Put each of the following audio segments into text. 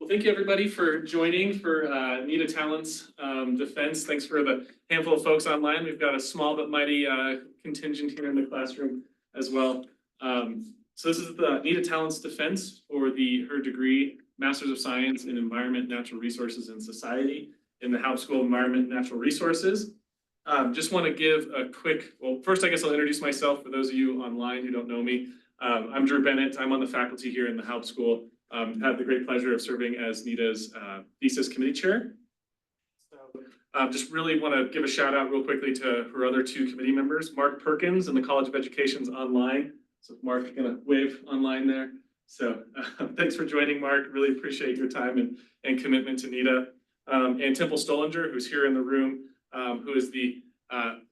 Well, thank you everybody for joining for Nita Tallent's defense. Thanks for the handful of folks online. We've got a small but mighty contingent here in the classroom as well. So this is the Nita Tallent's defense for her degree, Master's of Science in Environment, Natural Resources, and Society in the Haupt School of Environment and Natural Resources. Just want to give a quick, well, first I guess I'll introduce myself for those of you online who don't know me. I'm Drew Bennett. I'm on the faculty here in the Haupt School. Had the great pleasure of serving as Nita's Thesis Committee Chair. So just really want to give a shout out real quickly to her other two committee members, Mark Perkins in the College of Education's online. So Mark's gonna wave online there. So thanks for joining, Mark. Really appreciate your time and commitment to Nita. And Temple Stollinger, who's here in the room, who is the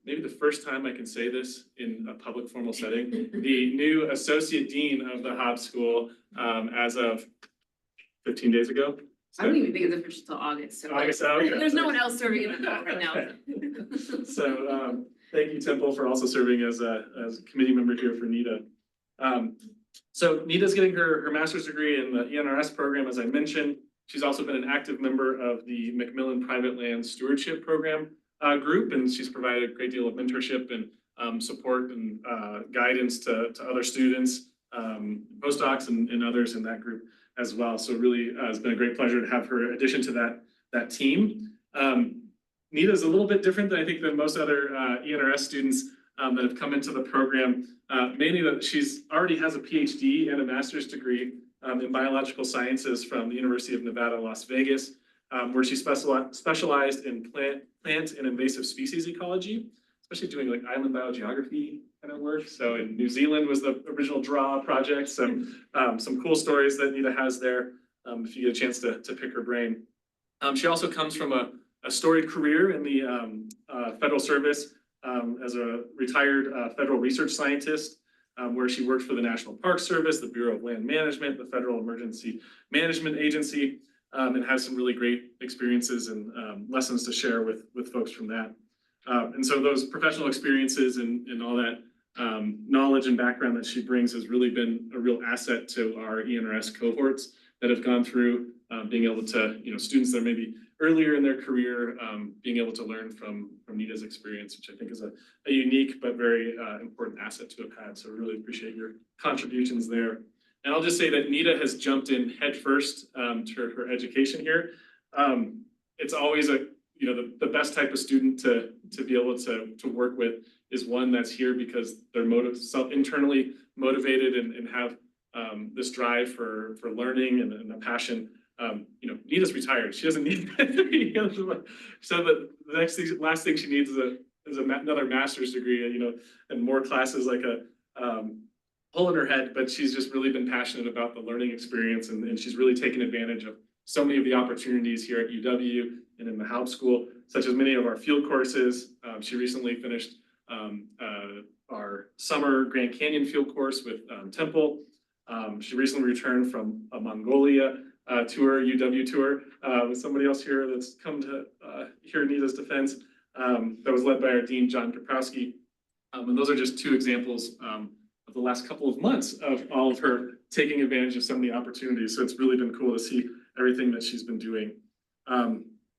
maybe the first time I can say this in a public formal setting, the new Associate Dean of the Haupt School as of 15 days ago. So, I don't even think it's official till August. So August, okay. There's no one else serving in the role right now. So thank you, Temple, for also serving as a committee member here for Nita. So Nita's getting her master's degree in the ENRS program, as I mentioned. She's also been an active member of the Macmillan Private Land Stewardship Program group, and she's provided a great deal of mentorship and support and guidance to other students, postdocs and others in that group as well. So really it's been a great pleasure to have her addition to that team. Nita is a little bit different than I think than most other ENRS students that have come into the program, mainly that she's already has a PhD and a master's degree in biological sciences from the University of Nevada, Las Vegas, where she specialized in plant and invasive species ecology, especially doing like island biogeography kind of work. So in New Zealand was the original DRAW project. Some cool stories that Nita has there if you get a chance to pick her brain. She also comes from a storied career in the federal service as a retired federal research scientist, where she worked for the National Park Service, the Bureau of Land Management, the Federal Emergency Management Agency, and has some really great experiences and lessons to share with folks from that. And so those professional experiences and all that knowledge and background that she brings has really been a real asset to our ENRS cohorts that have gone through being able to, students that are maybe earlier in their career, being able to learn from Nita's experience, which I think is a unique but very important asset to have had. So really appreciate your contributions there. And I'll just say that Nita has jumped in headfirst to her education here. It's always the best type of student to be able to work with is one that's here because they're internally motivated and have this drive for learning and a passion. Nita's retired. She doesn't need so the last thing she needs is another master's degree, and more classes like a hole in her head, but she's just really been passionate about the learning experience, and she's really taken advantage of so many of the opportunities here at UW and in the Haupt School, such as many of our field courses. She recently finished our summer Grand Canyon field course with Temple. She recently returned from a Mongolia tour, UW tour, with somebody else here that's come to hear Nita's defense, that was led by our Dean, John Kaprowski. And those are just two examples of the last couple of months of all of her taking advantage of some of the opportunities. So it's really been cool to see everything that she's been doing.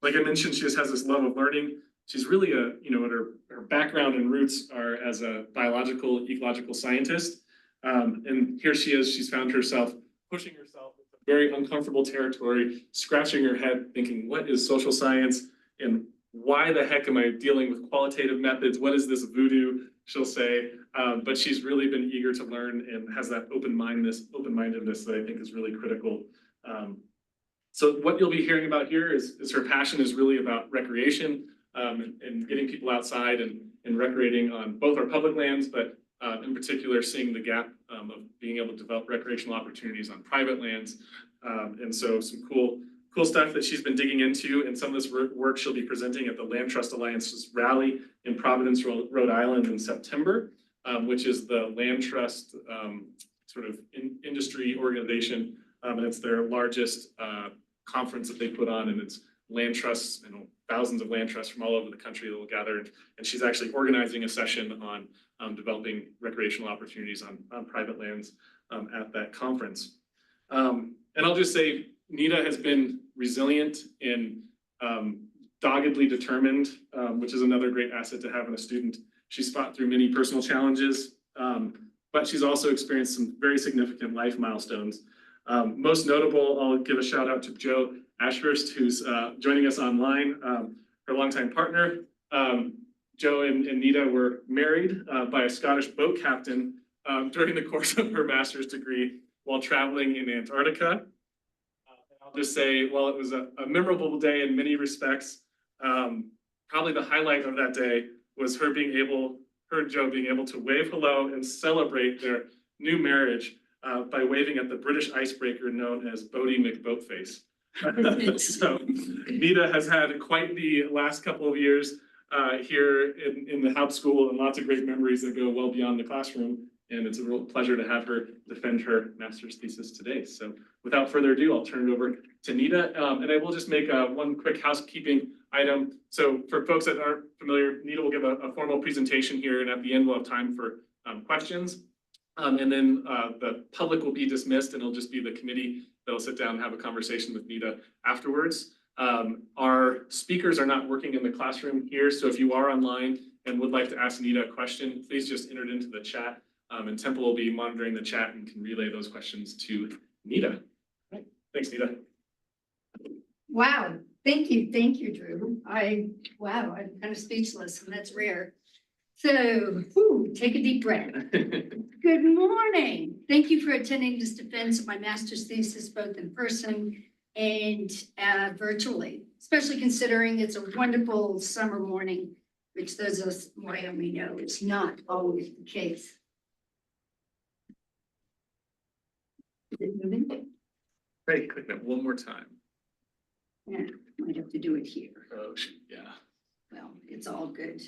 Like I mentioned, she just has this love of learning. She's really her background and roots are as a biological, ecological scientist. And here she is, she's found herself pushing herself into very uncomfortable territory, scratching her head, thinking, what is social science? And why the heck am I dealing with qualitative methods? What is this voodoo, she'll say. But she's really been eager to learn and has that open-mindedness that I think is really critical. So what you'll be hearing about here is her passion is really about recreation and getting people outside and recreating on both our public lands, but in particular seeing the gap of being able to develop recreational opportunities on private lands. And so some cool stuff that she's been digging into, and some of this work she'll be presenting at the Land Trust Alliance's rally in Providence, Rhode Island in September, which is the Land Trust sort of industry organization. And it's their largest conference that they put on, and it's land trusts, thousands of land trusts from all over the country that will gather. And she's actually organizing a session on developing recreational opportunities on private lands at that conference. And I'll just say, Nita has been resilient and doggedly determined, which is another great asset to have in a student. She's fought through many personal challenges, but she's also experienced some very significant life milestones. Most notable, I'll give a shout out to Joe Ashurst, who's joining us online, her longtime partner. Joe and Nita were married by a Scottish boat captain during the course of her master's degree while traveling in Antarctica. I'll just say, while it was a memorable day in many respects, probably the highlight of that day was her and Joe being able to wave hello and celebrate their new marriage by waving at the British icebreaker known as Bodie McBoatface. So Nita has had quite the last couple of years here in the Haupt School, and lots of great memories that go well beyond the classroom. And it's a real pleasure to have her defend her master's thesis today. So without further ado, I'll turn it over to Nita. And I will just make one quick housekeeping item. So for folks that aren't familiar, Nita will give a formal presentation here, and at the end we'll have time for questions. And then the public will be dismissed, and it'll just be the committee that'll sit down and have a conversation with Nita afterwards. Our speakers are not working in the classroom here, so if you are online and would like to ask Nita a question, please just enter it into the chat. And Temple will be monitoring the chat and can relay those questions to Nita. Right. Thanks, Nita. Wow, thank you, Drew. Wow, I'm kind of speechless, and that's rare. So, take a deep breath. Good morning. Thank you for attending this defense of my master's thesis, both in person and virtually, especially considering it's a wonderful summer morning, which those of us in Wyoming know is not always the case. Is it moving? Great, click that one more time. Yeah, might have to do it here. Oh, yeah. Well, it's all good.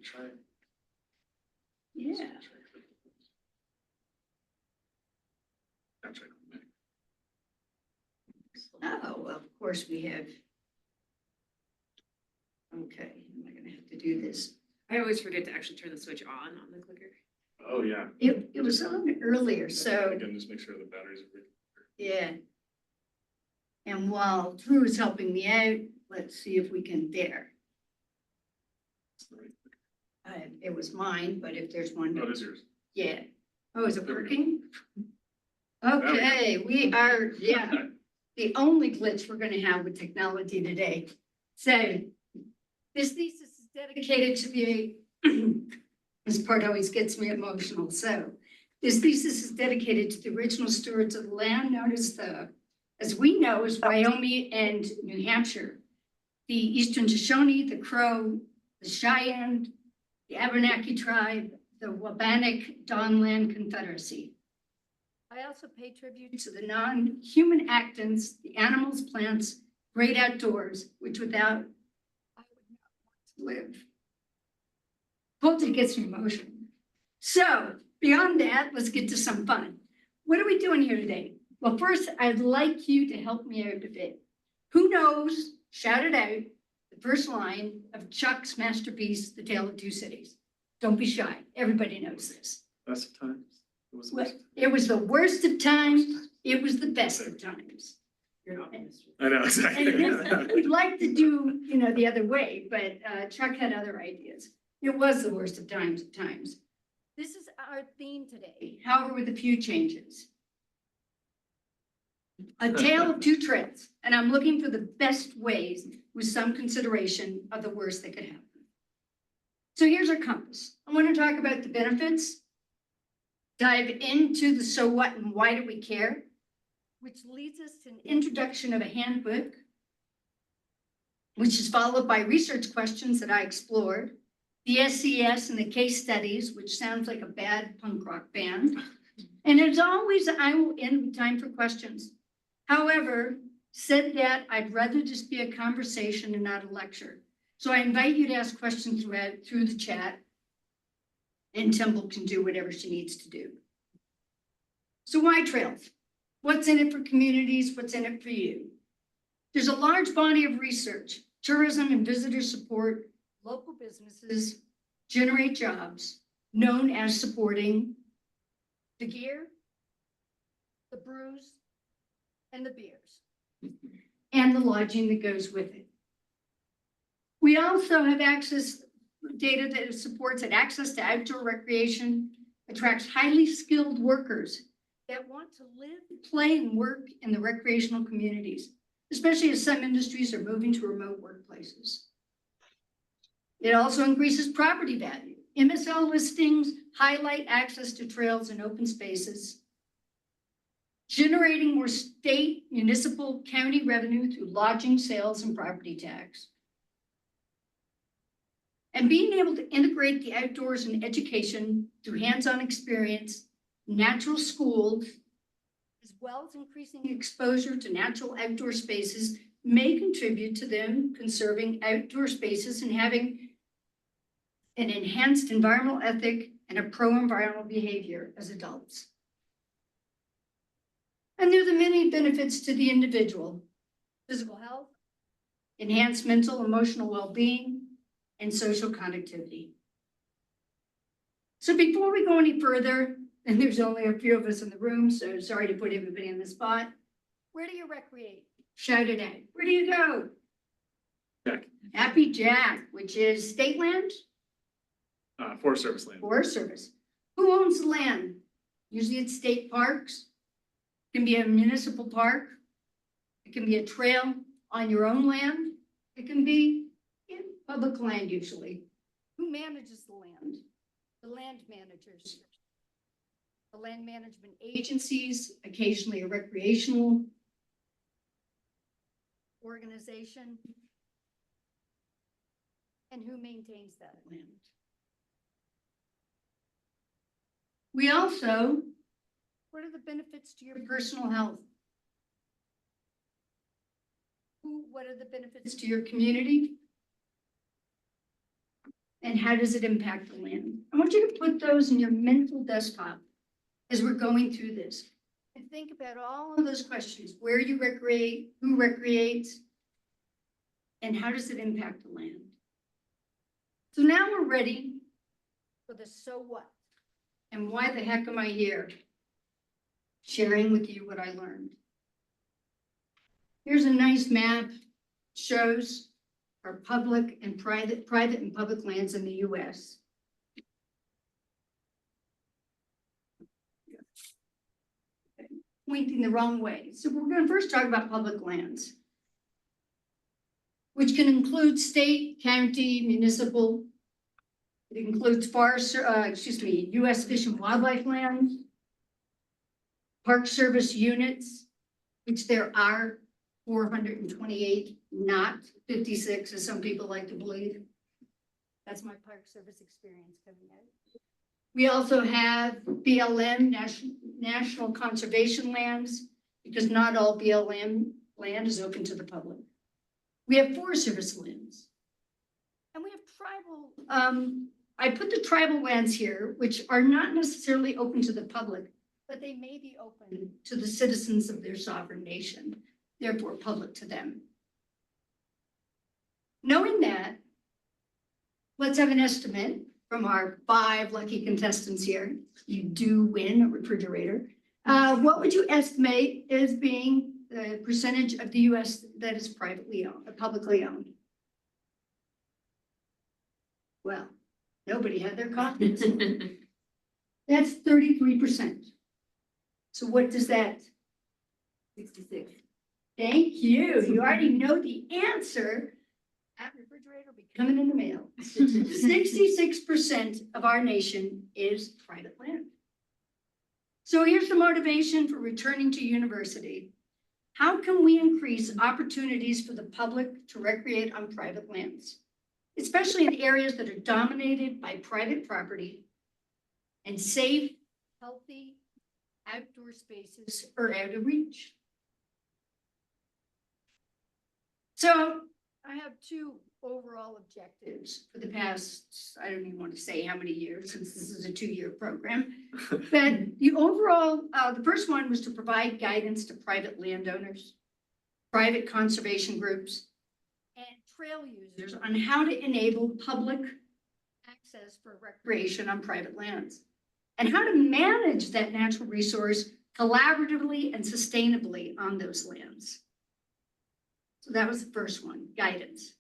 Try it. Yeah. I'll try it. Oh, well, of course we have. Okay, am I gonna have to do this? I always forget to actually turn the switch on the clicker. Oh, yeah. It was on earlier, so, Again, just make sure the batteries are. yeah. And while Drew is helping me out, let's see if we can there. It was mine, but if there's one. Oh, it is yours. Yeah. Oh, is it There we go. working? There we go. Okay, we are, yeah, the only glitch we're gonna have with technology today. So this thesis is dedicated to the, this part always gets me emotional. So this thesis is dedicated to the original stewards of the land known as we know, as Wyoming and New Hampshire, the Eastern Shoshone, the Crow, the Cheyenne, the Abenaki tribe, the Wabannock Dawnland Confederacy. I also pay tribute to the non-human actants, the animals, plants, great outdoors, which without I would not want to live. Poetry gets me emotional. So beyond that, let's get to some fun. What are we doing here today? Well, first, I'd like you to help me out a bit. Who knows, shout it out, the first line of Chuck's masterpiece, The Tale of Two Cities. Don't be shy. Everybody knows this. Best of times. It was the Well, best. it was the worst of times. It was the best of times. You're not in this. I know, exactly. And we'd like to do, the other way, but Chuck had other ideas. It was the worst of times at times. This is our theme today, however, with a few changes. A tale of two trails, and I'm looking for the best ways with some consideration of the worst that could happen. So here's our compass. I want to talk about the benefits, dive into the so what and why do we care, which leads us to an introduction of a handbook, which is followed by research questions that I explored, the SES and the case studies, which sounds like a bad punk rock band. And as always, I will end with time for questions. However, said that, I'd rather just be a conversation and not a lecture. So I invite you to ask questions through the chat, and Temple can do whatever she needs to do. So why trails? What's in it for communities? What's in it for you? There's a large body of research. Tourism and visitor support local businesses, generate jobs, known as supporting the gear, the brews, and the beers, and the lodging that goes with it. We also have data that supports that access to outdoor recreation attracts highly skilled workers that want to live, play, and work in the recreational communities, especially as some industries are moving to remote workplaces. It also increases property value. MSL listings highlight access to trails and open spaces, generating more state, municipal, county revenue through lodging, sales, and property tax. And being able to integrate the outdoors and education through hands-on experience, natural schools, as well as increasing exposure to natural outdoor spaces may contribute to them conserving outdoor spaces and having an enhanced environmental ethic and a pro-environmental behavior as adults. And there are the many benefits to the individual: physical health, enhanced mental, emotional well-being, and social connectivity. So before we go any further, and there's only a few of us in the room, so sorry to put everybody on the spot, where do you recreate? Shout it out. Where do you go? Jack. Happy Jack, which is state land? Forest Service land. Forest Service. Who owns the land? Usually it's state parks. It can be a municipal park. It can be a trail on your own land. It can be in public land usually. Who manages the land? The land managers. The land management agencies, occasionally a recreational organization. And who maintains that land? We also, what are the benefits to your personal health? What are the benefits to your community? And how does it impact the land? I want you to put those in your mental desktop as we're going through this. And think about all of those questions: where you recreate, who recreates, and how does it impact the land? So now we're ready for the so what. And why the heck am I here? Sharing with you what I learned. Here's a nice map, shows our public and private and public lands in the US. Pointing the wrong way. So we're going to first talk about public lands, which can include state, county, municipal. It includes US Fish and Wildlife lands, Park Service units, which there are 428, not 56, as some people like to believe. That's my Park Service experience coming out. We also have BLM, National Conservation Lands, because not all BLM land is open to the public. We have Forest Service lands. And we have tribal, I put the tribal lands here, which are not necessarily open to the public, but they may be open to the citizens of their sovereign nation, therefore public to them. Knowing that, let's have an estimate from our 5 lucky contestants here. You do win a refrigerator. What would you estimate as being the percentage of the US that is privately owned, or publicly owned? Well, nobody had their confidence. That's 33%. So what does that? 66. Thank you. You already know the answer. That refrigerator will be coming in the mail. 66% of our nation is private land. So here's the motivation for returning to university. How can we increase opportunities for the public to recreate on private lands, especially in areas that are dominated by private property, and safe, healthy outdoor spaces are out of reach? So I have 2 overall objectives for the past, I don't even want to say how many years, since this is a 2-year program. But the overall, the first one was to provide guidance to private landowners, private conservation groups, and trail users on how to enable public access for recreation on private lands, and how to manage that natural resource collaboratively and sustainably on those lands. So that was the first one, guidance.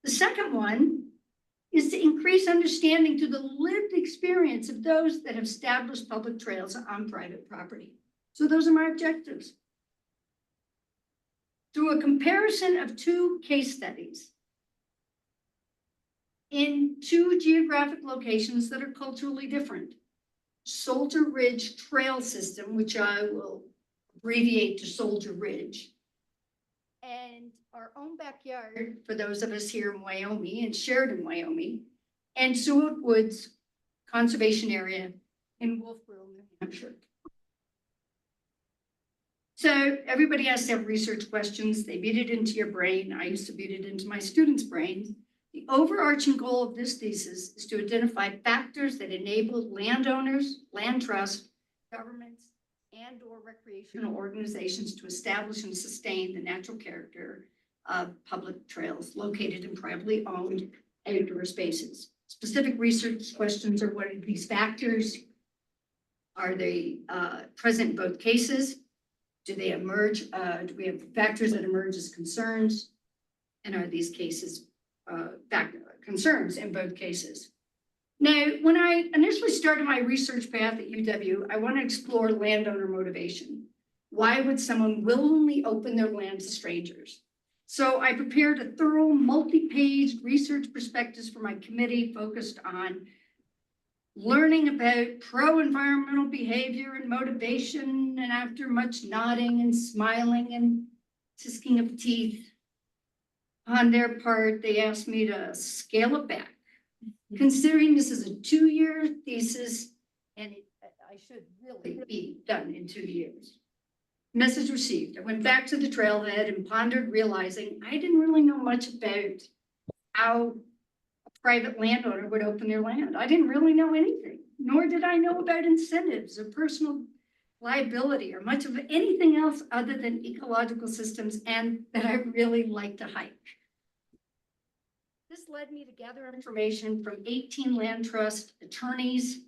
The second one is to increase understanding through the lived experience of those that have established public trails on private property. So those are my objectives. Through a comparison of two case studies in two geographic locations that are culturally different. Soldier Ridge Trail System, which I will abbreviate to Soldier Ridge, and our own backyard for those of us here in Wyoming and Sheridan, Wyoming, and Seward Woods Conservation Area in Wolfboro, New Hampshire. So everybody has to have research questions. They beat it into your brain. I used to beat it into my students' brains. The overarching goal of this thesis is to identify factors that enable landowners, land trust, governments, and/or recreational organizations to establish and sustain the natural character of public trails located in privately owned outdoor spaces. Specific research questions are: what are these factors? Are they present in both cases? Do they emerge? Do we have factors that emerge as concerns? And are these cases concerns in both cases? Now, when I initially started my research path at UW, I want to explore landowner motivation. Why would someone willingly open their land to strangers? So I prepared a thorough multi-page research prospectus for my committee focused on learning about pro-environmental behavior and motivation. And after much nodding and smiling and tisking of teeth on their part, they asked me to scale it back. Considering this is a 2-year thesis and I should really be done in 2 years. Message received. I went back to the trailhead and pondered, realizing I didn't really know much about how a private landowner would open their land. I didn't really know anything, nor did I know about incentives or personal liability or much of anything else other than ecological systems, and that I really like to hike. This led me to gather information from 18 land trust attorneys,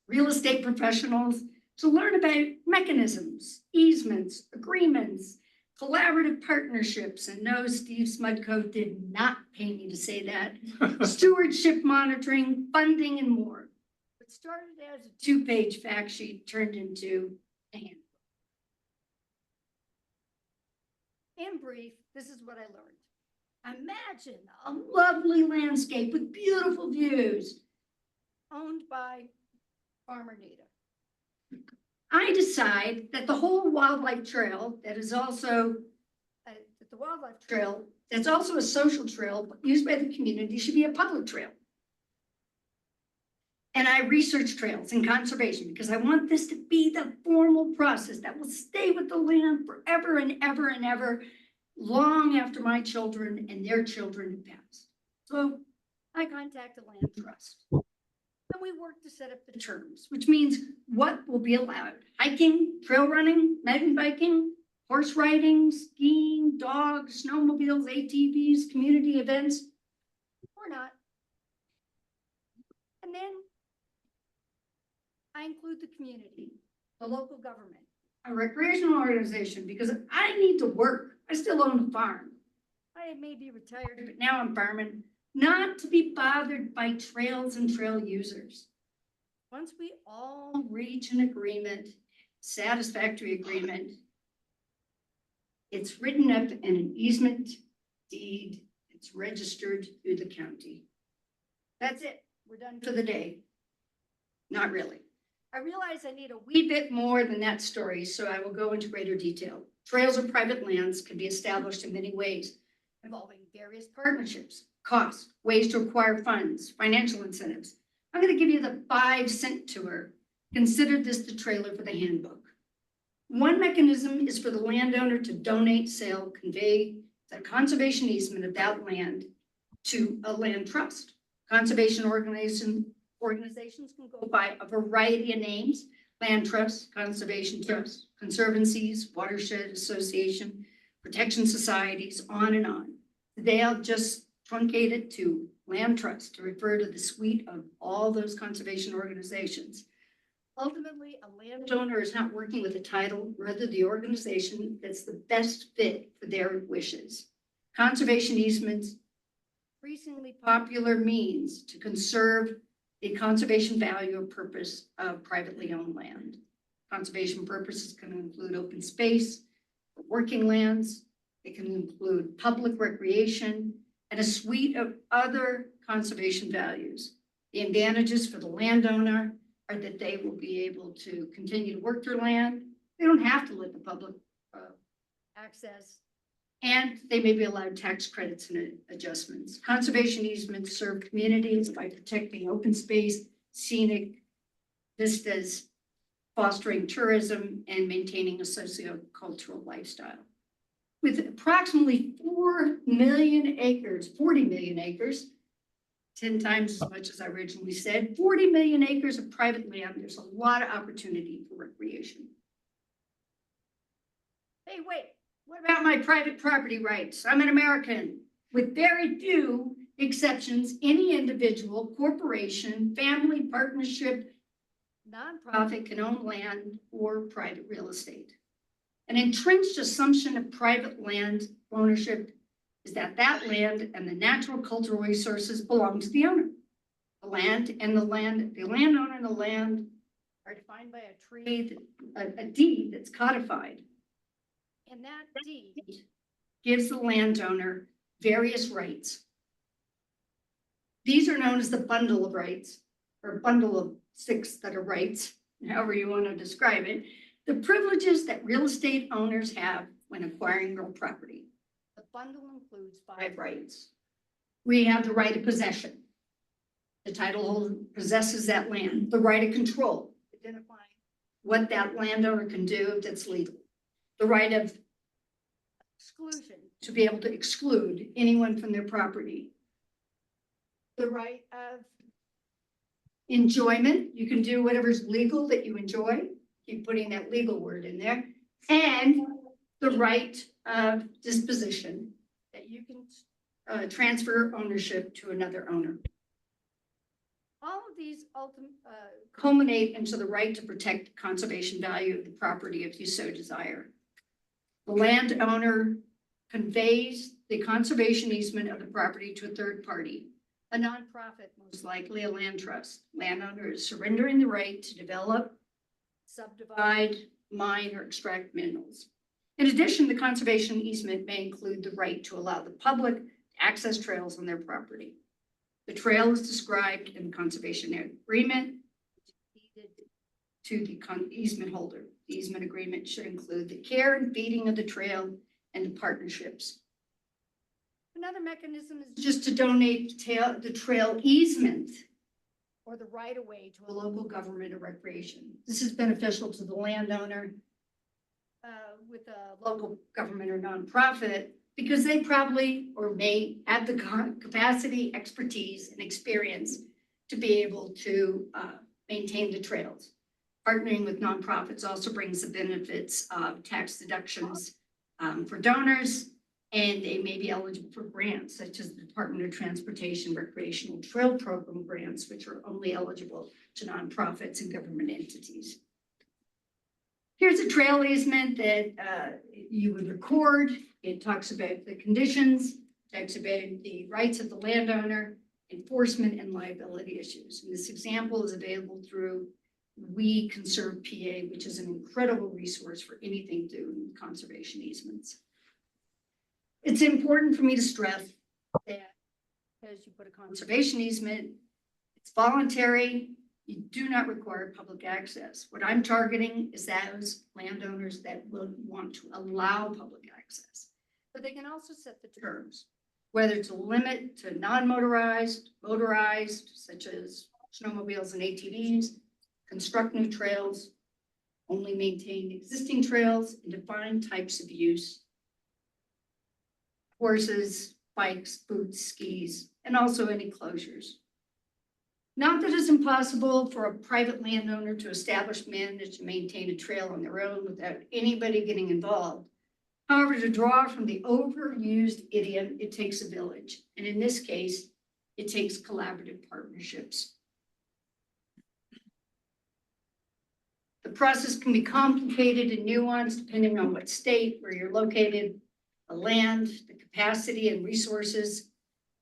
real estate professionals, to learn about mechanisms, easements, agreements, collaborative partnerships, and no, Steve Smudko did not pay me to say that, stewardship monitoring, funding, and more. What started as a 2-page fact sheet turned into a handbook. In brief, this is what I learned. Imagine a lovely landscape with beautiful views owned by Farmer Nita. I decide that the whole wildlife trail that is also that's also a social trail used by the community should be a public trail. And I research trails and conservation because I want this to be the formal process that will stay with the land forever and ever and ever, long after my children and their children have passed. So I contact the land trust. And we work to set up the terms, which means what will be allowed: hiking, trail running, mountain biking, horse riding, skiing, dogs, snowmobiles, ATVs, community events, or not. And then I include the community, the local government, a recreational organization, because I need to work. I still own a farm. I may be retired, but now I'm farming. Not to be bothered by trails and trail users. Once we all reach an agreement, satisfactory agreement, it's written up in an easement deed. It's registered through the county. That's it. We're done for the day. Not really. I realize I need a wee bit more than that story, so I will go into greater detail. Trails or private lands can be established in many ways, involving various partnerships, costs, ways to acquire funds, financial incentives. I'm going to give you the 5-cent tour. Consider this the trailer for the handbook. One mechanism is for the landowner to donate, sell, convey the conservation easement of that land to a land trust. Conservation organizations can go by a variety of names: land trusts, conservation trusts, conservancies, watershed association, protection societies, on and on. They'll just truncate it to land trust to refer to the suite of all those conservation organizations. Ultimately, a landowner is not working with a title, rather the organization that's the best fit for their wishes. Conservation easements, increasingly popular means to conserve the conservation value or purpose of privately owned land. Conservation purposes can include open space, working lands. It can include public recreation and a suite of other conservation values. The advantages for the landowner are that they will be able to continue to work their land. They don't have to let the public access, and they may be allowed tax credits and adjustments. Conservation easements serve communities by protecting open space, scenic vistas, fostering tourism, and maintaining a socio-cultural lifestyle. With approximately 4 million acres, 40 million acres, 10 times as much as I originally said, 40 million acres of private land, there's a lot of opportunity for recreation. Hey, wait, what about my private property rights? I'm an American. With very few exceptions, any individual, corporation, family, partnership, nonprofit can own land or private real estate. An entrenched assumption of private land ownership is that that land and the natural cultural resources belong to the owner. The landowner and the land are defined by a deed that's codified. And that deed gives the landowner various rights. These are known as the bundle of rights, or bundle of 6 that are rights, however you want to describe it. The privileges that real estate owners have when acquiring real property. The bundle includes 5 rights. We have the right of possession. The title holder possesses that land. The right of control, identifying what that landowner can do if it's legal. The right of exclusion, to be able to exclude anyone from their property. The right of enjoyment, you can do whatever's legal that you enjoy. Keep putting that legal word in there. And the right of disposition, that you can transfer ownership to another owner. All of these culminate into the right to protect the conservation value of the property if you so desire. The landowner conveys the conservation easement of the property to a third party, a nonprofit, most likely a land trust. Landowner is surrendering the right to develop, subdivide, mine, or extract minerals. In addition, the conservation easement may include the right to allow the public to access trails on their property. The trail is described in the conservation agreement to the easement holder. The easement agreement should include the care and feeding of the trail and the partnerships. Another mechanism is just to donate the trail easement or the right of way to a local government or recreation. This is beneficial to the landowner with a local government or nonprofit because they probably or may have the capacity, expertise, and experience to be able to maintain the trails. Partnering with nonprofits also brings the benefits of tax deductions for donors, and they may be eligible for grants such as the Department of Transportation Recreational Trail Program grants, which are only eligible to nonprofits and government entities. Here's a trail easement that you would record. It talks about the conditions, talks about the rights of the landowner, enforcement, and liability issues. And this example is available through We Conserve PA, which is an incredible resource for anything to do with conservation easements. It's important for me to stress that as you put a conservation easement, it's voluntary. You do not require public access. What I'm targeting is those landowners that will want to allow public access. But they can also set the terms, whether to limit to non-motorized, motorized, such as snowmobiles and ATVs, construct new trails, only maintain existing trails, and define types of use. Horses, bikes, boots, skis, and also any closures. Not that it's impossible for a private landowner to establish, manage, and maintain a trail on their own without anybody getting involved. However, to draw from the overused idiom, it takes a village. And in this case, it takes collaborative partnerships. process can be complicated and nuanced depending on what state, where you're located, the land, the capacity and resources,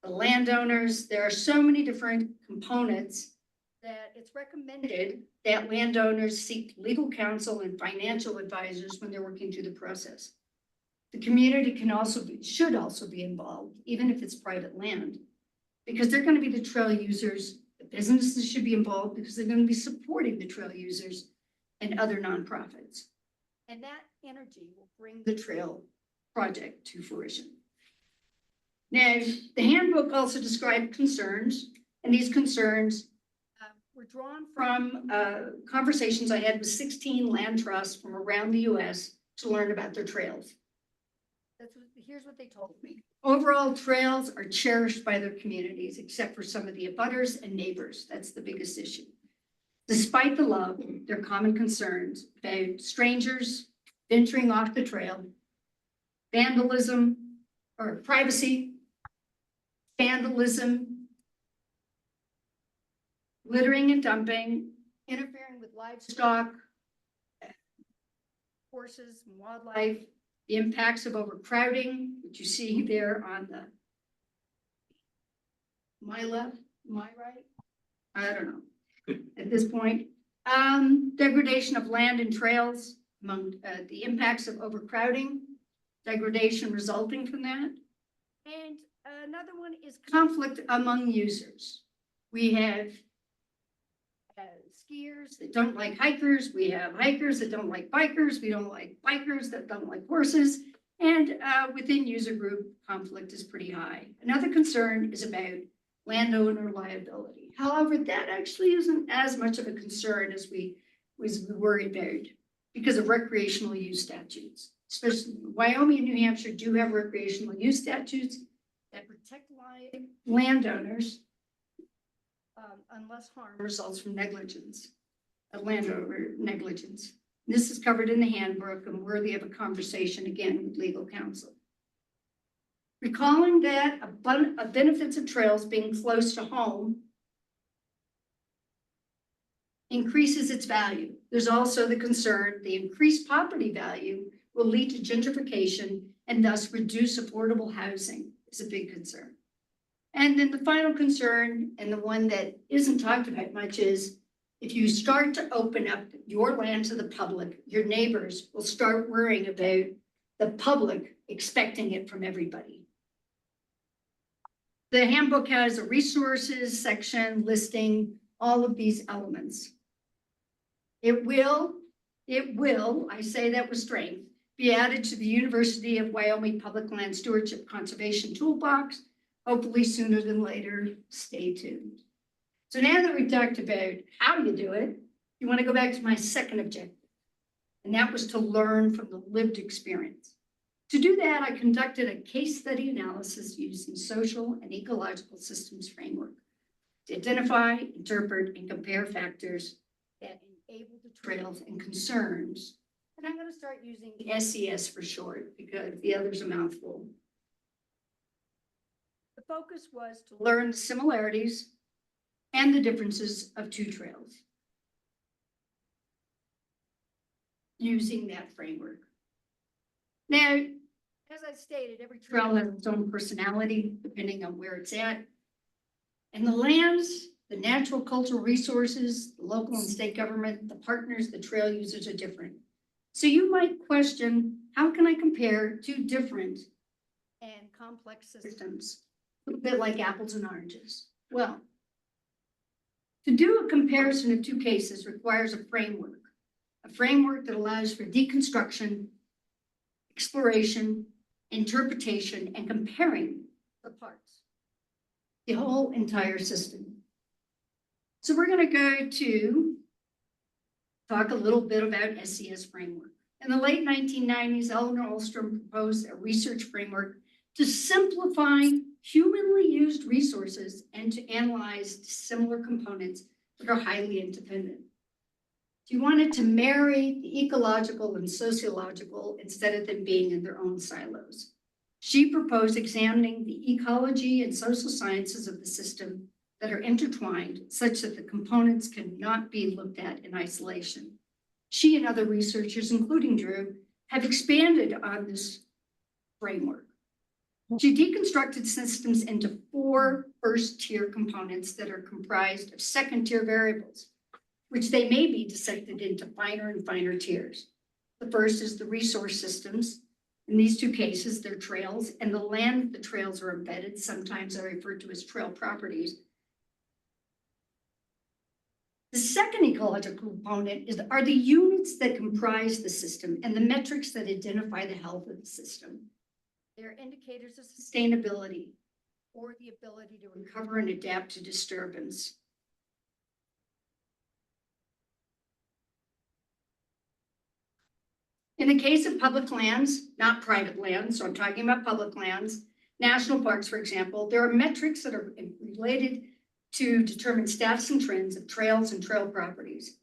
the landowners. There are so many different components that it's recommended that landowners seek legal counsel and financial advisors when they're working through the process. The community should also be involved, even if it's private land, because they're going to be the trail users. The businesses should be involved because they're going to be supporting the trail users and other nonprofits. And that energy will bring the trail project to fruition. Now, the handbook also described concerns, and these concerns were drawn from conversations I had with 16 land trusts from around the US to learn about their trails. Here's what they told me. Overall, trails are cherished by their communities, except for some of the abutters and neighbors. That's the biggest issue. Despite the love, there are common concerns about strangers venturing off the trail, vandalism or privacy, vandalism, littering and dumping, interfering with livestock, horses and wildlife, the impacts of overcrowding, which you see there on my left, my right, I don't know at this point. Degradation of land and trails, among the impacts of overcrowding, degradation resulting from that. And another one is conflict among users. We have skiers that don't like hikers. We have hikers that don't like bikers. We don't like bikers that don't like horses. And within user group, conflict is pretty high. Another concern is about landowner liability. However, that actually isn't as much of a concern as we worry about because of recreational use statutes. Especially Wyoming and New Hampshire do have recreational use statutes that protect landowners unless harm results from negligence, landowner negligence. This is covered in the handbook and worthy of a conversation again with legal counsel. Recalling that a benefits of trails being close to home increases its value. There's also the concern the increased property value will lead to gentrification and thus reduce affordable housing is a big concern. And then the final concern, and the one that isn't talked about much, is if you start to open up your land to the public, your neighbors will start worrying about the public expecting it from everybody. The handbook has a resources section listing all of these elements. It will, I say that with strength, be added to the University of Wyoming Public Land Stewardship Conservation Toolbox, hopefully sooner than later. Stay tuned. So now that we've talked about how you do it, you want to go back to my second objective, and that was to learn from the lived experience. To do that, I conducted a case study analysis using social and ecological systems framework to identify, interpret, and compare factors that enable the trails and concerns. And I'm going to start using SES for short because the other's a mouthful. The focus was to learn the similarities and the differences of two trails using that framework. Now, as I stated, every trail has its own personality depending on where it's at. And the lands, the natural cultural resources, the local and state government, the partners, the trail users are different. So you might question, how can I compare two different and complex systems? A little bit like apples and oranges. Well, to do a comparison of two cases requires a framework that allows for deconstruction, exploration, interpretation, and comparing the parts, the whole entire system. So we're going to go to talk a little bit about SES framework. In the late 1990s, Eleanor Ostrom proposed a research framework to simplify humanly used resources and to analyze similar components that are highly independent. She wanted to marry the ecological and sociological instead of them being in their own silos. She proposed examining the ecology and social sciences of the system that are intertwined such that the components cannot be looked at in isolation. She and other researchers, including Drew, have expanded on this framework. She deconstructed systems into 4 first-tier components that are comprised of second-tier variables, which they may be dissected into finer and finer tiers. The first is the resource systems. In these 2 cases, they're trails, and the land the trails are embedded, sometimes are referred to as trail properties. The second ecological component are the units that comprise the system and the metrics that identify the health of the system. They're indicators of sustainability or the ability to recover and adapt to disturbance. In the case of public lands, not private lands, so I'm talking about public lands, national parks, for example, there are metrics that are related to determine status and trends of trails and trail properties.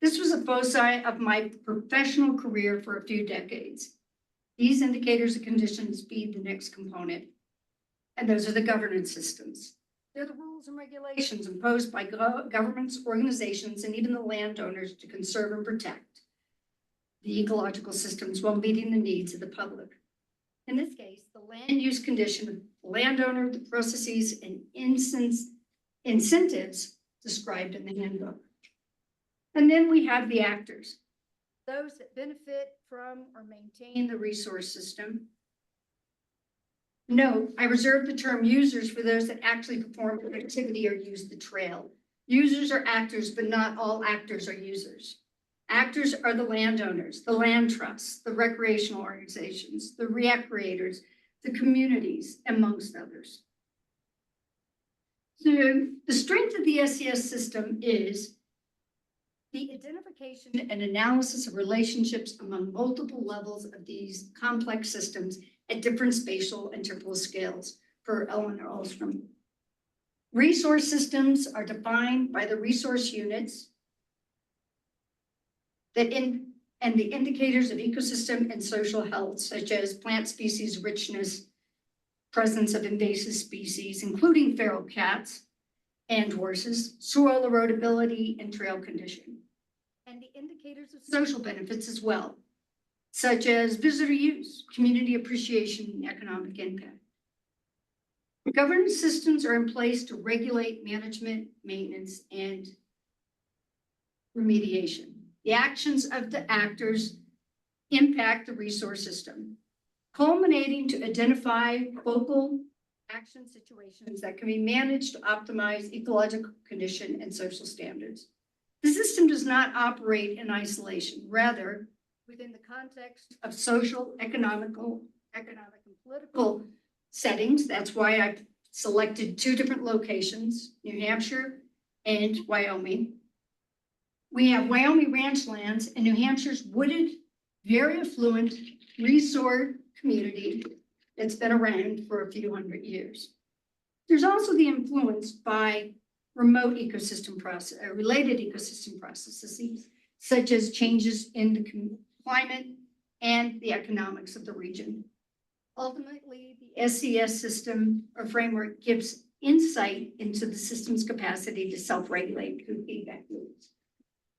This was a foci of my professional career for a few decades. These indicators of conditions feed the next component, and those are the governance systems. They're the rules and regulations imposed by governments, organizations, and even the landowners to conserve and protect the ecological systems while meeting the needs of the public. In this case, the land use condition of the landowner, the processes, and incentives described in the handbook. And then we have the actors, those that benefit from or maintain the resource system. Note, I reserve the term users for those that actually perform an activity or use the trail. Users are actors, but not all actors are users. Actors are the landowners, the land trusts, the recreational organizations, the recreators, the communities, amongst others. So the strength of the SES system is the identification and analysis of relationships among multiple levels of these complex systems at different spatial and temporal scales per Eleanor Ostrom. Resource systems are defined by the resource units and the indicators of ecosystem and social health, such as plant species richness, presence of invasive species, including feral cats and horses, soil erodibility, and trail condition. And the indicators of social benefits as well, such as visitor use, community appreciation, and economic impact. Governance systems are in place to regulate management, maintenance, and remediation. The actions of the actors impact the resource system, culminating to identify focal action situations that can be managed to optimize ecological condition and social standards. The system does not operate in isolation, rather, within the context of social, economic, and political settings. That's why I selected 2 different locations, New Hampshire and Wyoming. We have Wyoming ranch lands and New Hampshire's wooded, very affluent resort community that's been around for a few hundred years. There's also the influence by remote ecosystem process, related ecosystem processes, such as changes in the climate and the economics of the region. Ultimately, the SES system or framework gives insight into the system's capacity to self-regulate through feedback loops.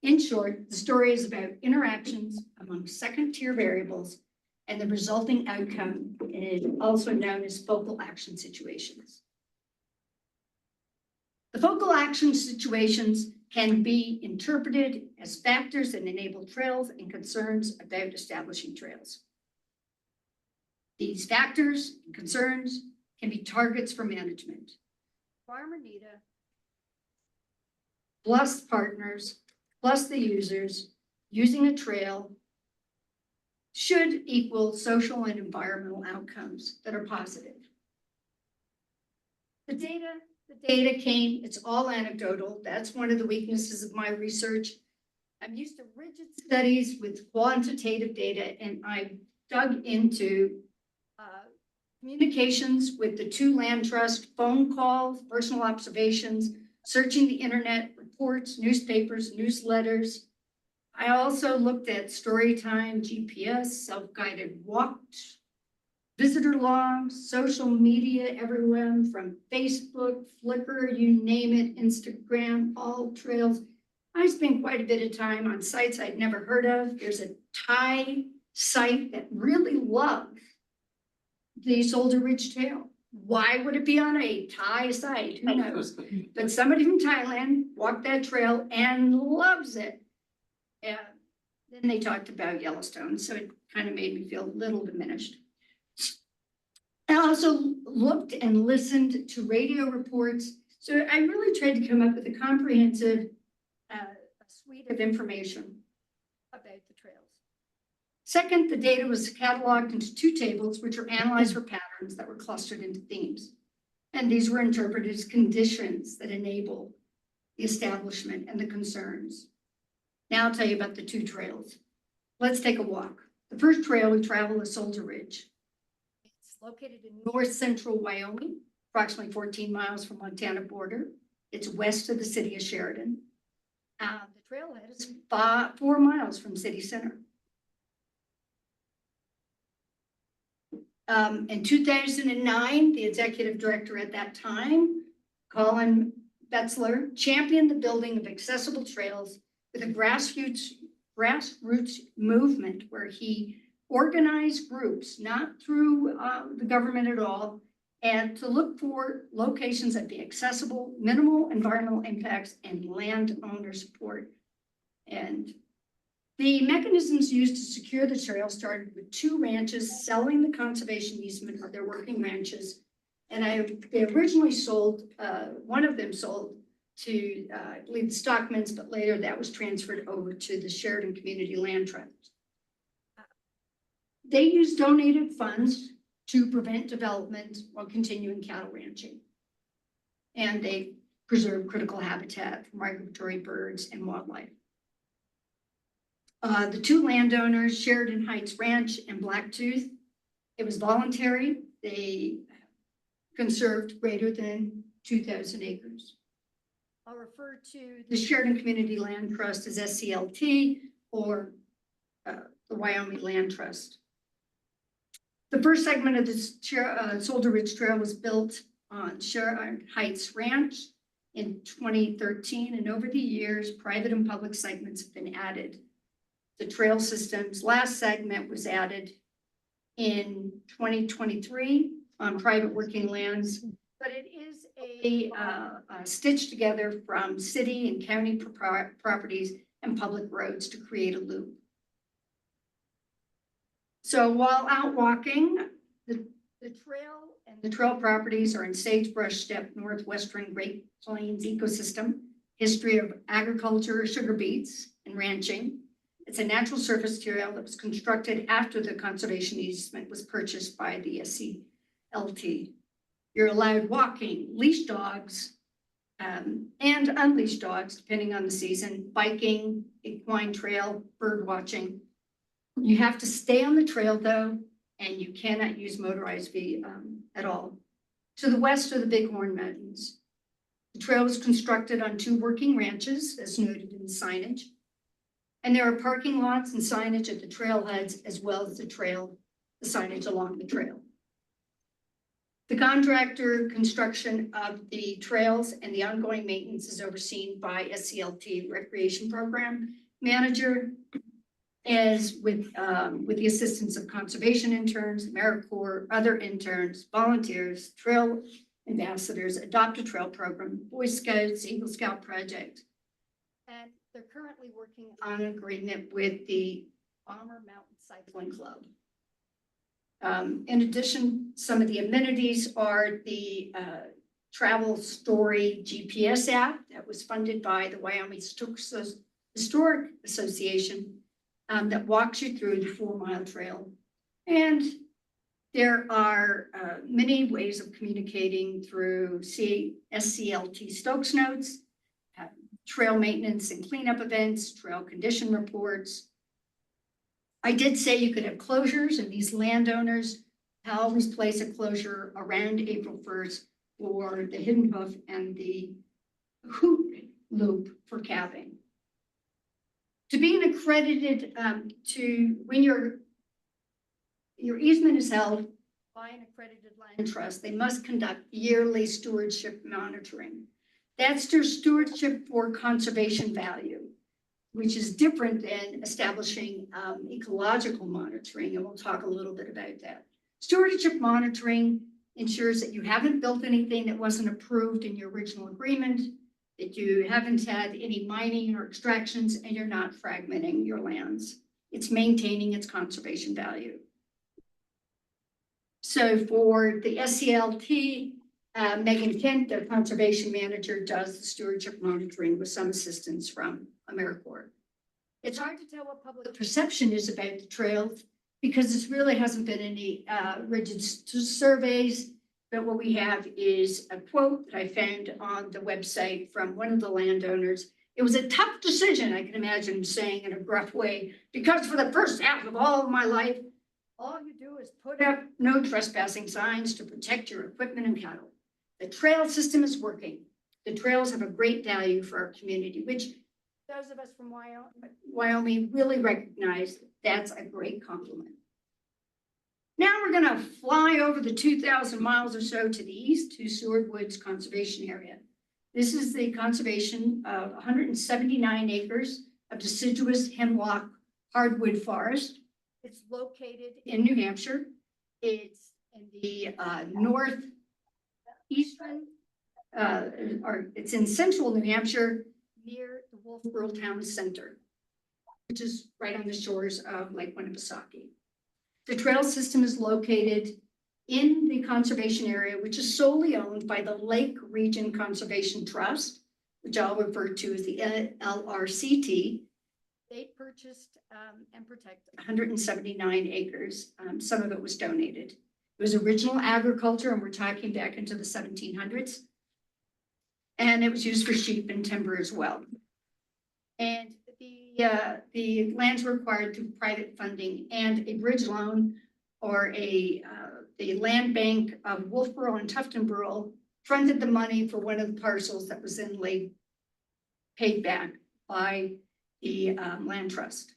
In short, the story is about interactions among second-tier variables, and the resulting outcome is also known as focal action situations. The focal action situations can be interpreted as factors that enable trails and concerns about establishing trails. These factors and concerns can be targets for management. Farmer Nita plus partners plus the users using a trail should equal social and environmental outcomes that are positive. The data came, it's all anecdotal. That's one of the weaknesses of my research. I'm used to rigid studies with quantitative data, and I dug into communications with the 2 land trusts, phone calls, personal observations, searching the internet, reports, newspapers, newsletters. I also looked at story time, GPS, self-guided walks, visitor logs, social media, everyone from Facebook, Flickr, you name it, Instagram, all trails. I spent quite a bit of time on sites I'd never heard of. There's a Thai site that really loves the Soldier Ridge Trail. Why would it be on a Thai site? Who knows? But somebody from Thailand walked that trail and loves it. And then they talked about Yellowstone, so it kind of made me feel a little diminished. I also looked and listened to radio reports. So I really tried to come up with a comprehensive suite of information about the trails. Second, the data was cataloged into 2 tables, which were analyzed for patterns that were clustered into themes. And these were interpreted as conditions that enable the establishment and the concerns. Now I'll tell you about the 2 trails. Let's take a walk. The first trail we travel is Soldier Ridge. It's located in north central Wyoming, approximately 14 miles from Montana border. It's west of the city of Sheridan. The trailhead is 4 miles from city center. In 2009, the executive director at that time, Colin Betzler, championed the building of accessible trails with a grassroots movement where he organized groups, not through the government at all, and to look for locations that be accessible, minimal environmental impacts, and landowner support. And the mechanisms used to secure the trail started with 2 ranches selling the conservation easement of their working ranches. And they originally sold, one of them sold to, I believe, the Stockmans, but later that was transferred over to the Sheridan Community Land Trust. They used donated funds to prevent development while continuing cattle ranching. And they preserved critical habitat for migratory birds and wildlife. The 2 landowners, Sheridan Heights Ranch and Blacktooth, it was voluntary. They conserved greater than 2,000 acres. I'll refer to the Sheridan Community Land Trust as SCLT or the Wyoming Land Trust. The first segment of this Soldier Ridge Trail was built on Sheridan Heights Ranch in 2013, and over the years, private and public segments have been added. The trail system's last segment was added in 2023 on private working lands, but it is a stitched together from city and county properties and public roads to create a loop. So while out walking, the trail and the trail properties are in sagebrush steppe northwestern Great Plains ecosystem, history of agriculture, sugar beets, and ranching. It's a natural surface trail that was constructed after the conservation easement was purchased by the SCLT. You're allowed walking, leash dogs, and unleashed dogs, depending on the season, biking, equine trail, bird watching. You have to stay on the trail though, and you cannot use motorized at all. To the west are the Bighorn Mountains. The trail was constructed on 2 working ranches, as noted in the signage. And there are parking lots and signage at the trailheads, as well as the signage along the trail. The contractor construction of the trails and the ongoing maintenance is overseen by SCLT Recreation Program Manager, as with the assistance of conservation interns, AmeriCorps, other interns, volunteers, trail ambassadors, Adopt a Trail Program, Boy Scouts, Eagle Scout Project. And they're currently working on an agreement with the Bomber Mountain Cycling Club. In addition, some of the amenities are the Travel Story GPS app that was funded by the Wyoming Historic Association that walks you through the 4-mile trail. And there are many ways of communicating through SCLT Stokes notes, trail maintenance and cleanup events, trail condition reports. I did say you could have closures, and these landowners always place a closure around April 1st for the Hidden Hoof and the Hoot Loop for calving. To be an accredited, when your easement is held by an accredited land trust, they must conduct yearly stewardship monitoring. That's their stewardship for conservation value, which is different than establishing ecological monitoring, and we'll talk a little bit about that. Stewardship monitoring ensures that you haven't built anything that wasn't approved in your original agreement, that you haven't had any mining or extractions, and you're not fragmenting your lands. It's maintaining its conservation value. So for the SCLT, Megan Kent, the conservation manager, does the stewardship monitoring with some assistance from AmeriCorps. It's hard to tell what public perception is about the trails because this really hasn't been any rigid surveys, but what we have is a quote that I found on the website from one of the landowners. It was a tough decision, I can imagine saying in a gruff way, because for the first half of all of my life, all you do is put up no trespassing signs to protect your equipment and cattle. The trail system is working. The trails have a great value for our community, which those of us from Wyoming really recognize that's a great compliment. Now we're going to fly over the 2,000 miles or so to the east to Seward Woods Conservation Area. This is the conservation of 179 acres of deciduous hemlock hardwood forest. It's located in New Hampshire. It's in the northeastern, or it's in central New Hampshire near the Wolfboro Town Center, which is right on the shores of Lake Winnipesaukee. The trail system is located in the conservation area, which is solely owned by the Lake Region Conservation Trust, which I'll refer to as the LRCT. They purchased and protect 179 acres. Some of it was donated. It was original agriculture, and we're talking back into the 1700s. And it was used for sheep and timber as well. And the lands were acquired through private funding and a bridge loan, or the land bank of Wolfboro and Tuftonboro fronted the money for one of the parcels that was then paid back by the land trust.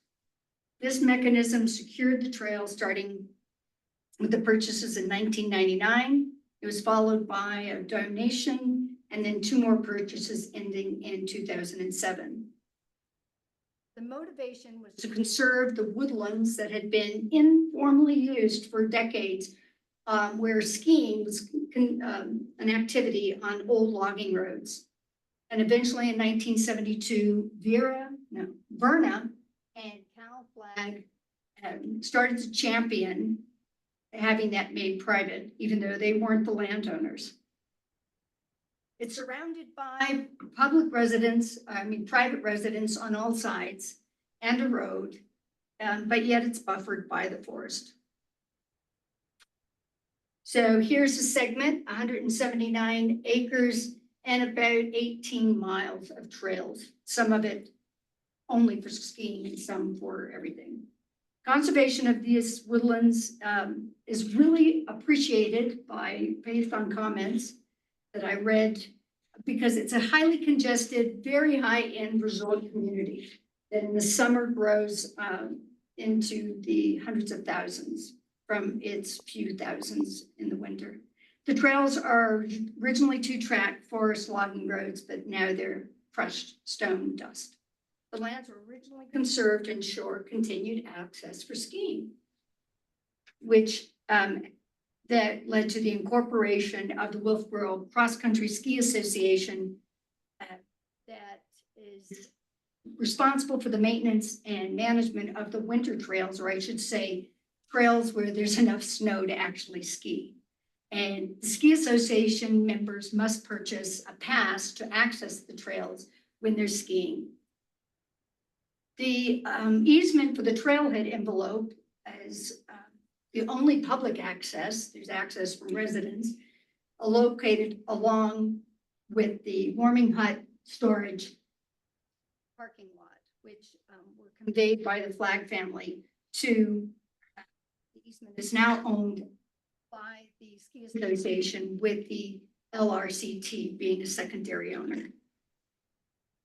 This mechanism secured the trail starting with the purchases in 1999. It was followed by a donation and then 2 more purchases ending in 2007. The motivation was to conserve the woodlands that had been informally used for decades, where skiing was an activity on old logging roads. And eventually in 1972, Verna and Cal Flagg started to champion having that made private, even though they weren't the landowners. It's surrounded by private residents on all sides and a road, but yet it's buffered by the forest. So here's a segment, 179 acres and about 18 miles of trails, some of it only for skiing and some for everything. Conservation of these woodlands is really appreciated based on comments that I read, because it's a highly congested, very high-end resort community that in the summer grows into the hundreds of thousands from its few thousands in the winter. The trails are originally 2-track forest logging roads, but now they're crushed stone dust. The lands were originally conserved to ensure continued access for skiing, which that led to the incorporation of the Wolfboro Cross Country Ski Association that is responsible for the maintenance and management of the winter trails, or I should say trails where there's enough snow to actually ski. And the ski association members must purchase a pass to access the trails when they're skiing. The easement for the trailhead envelope is the only public access. There's access from residents, located along with the warming hut storage parking lot, which were conveyed by the Flagg family to the easement is now owned by the ski association, with the LRCT being a secondary owner.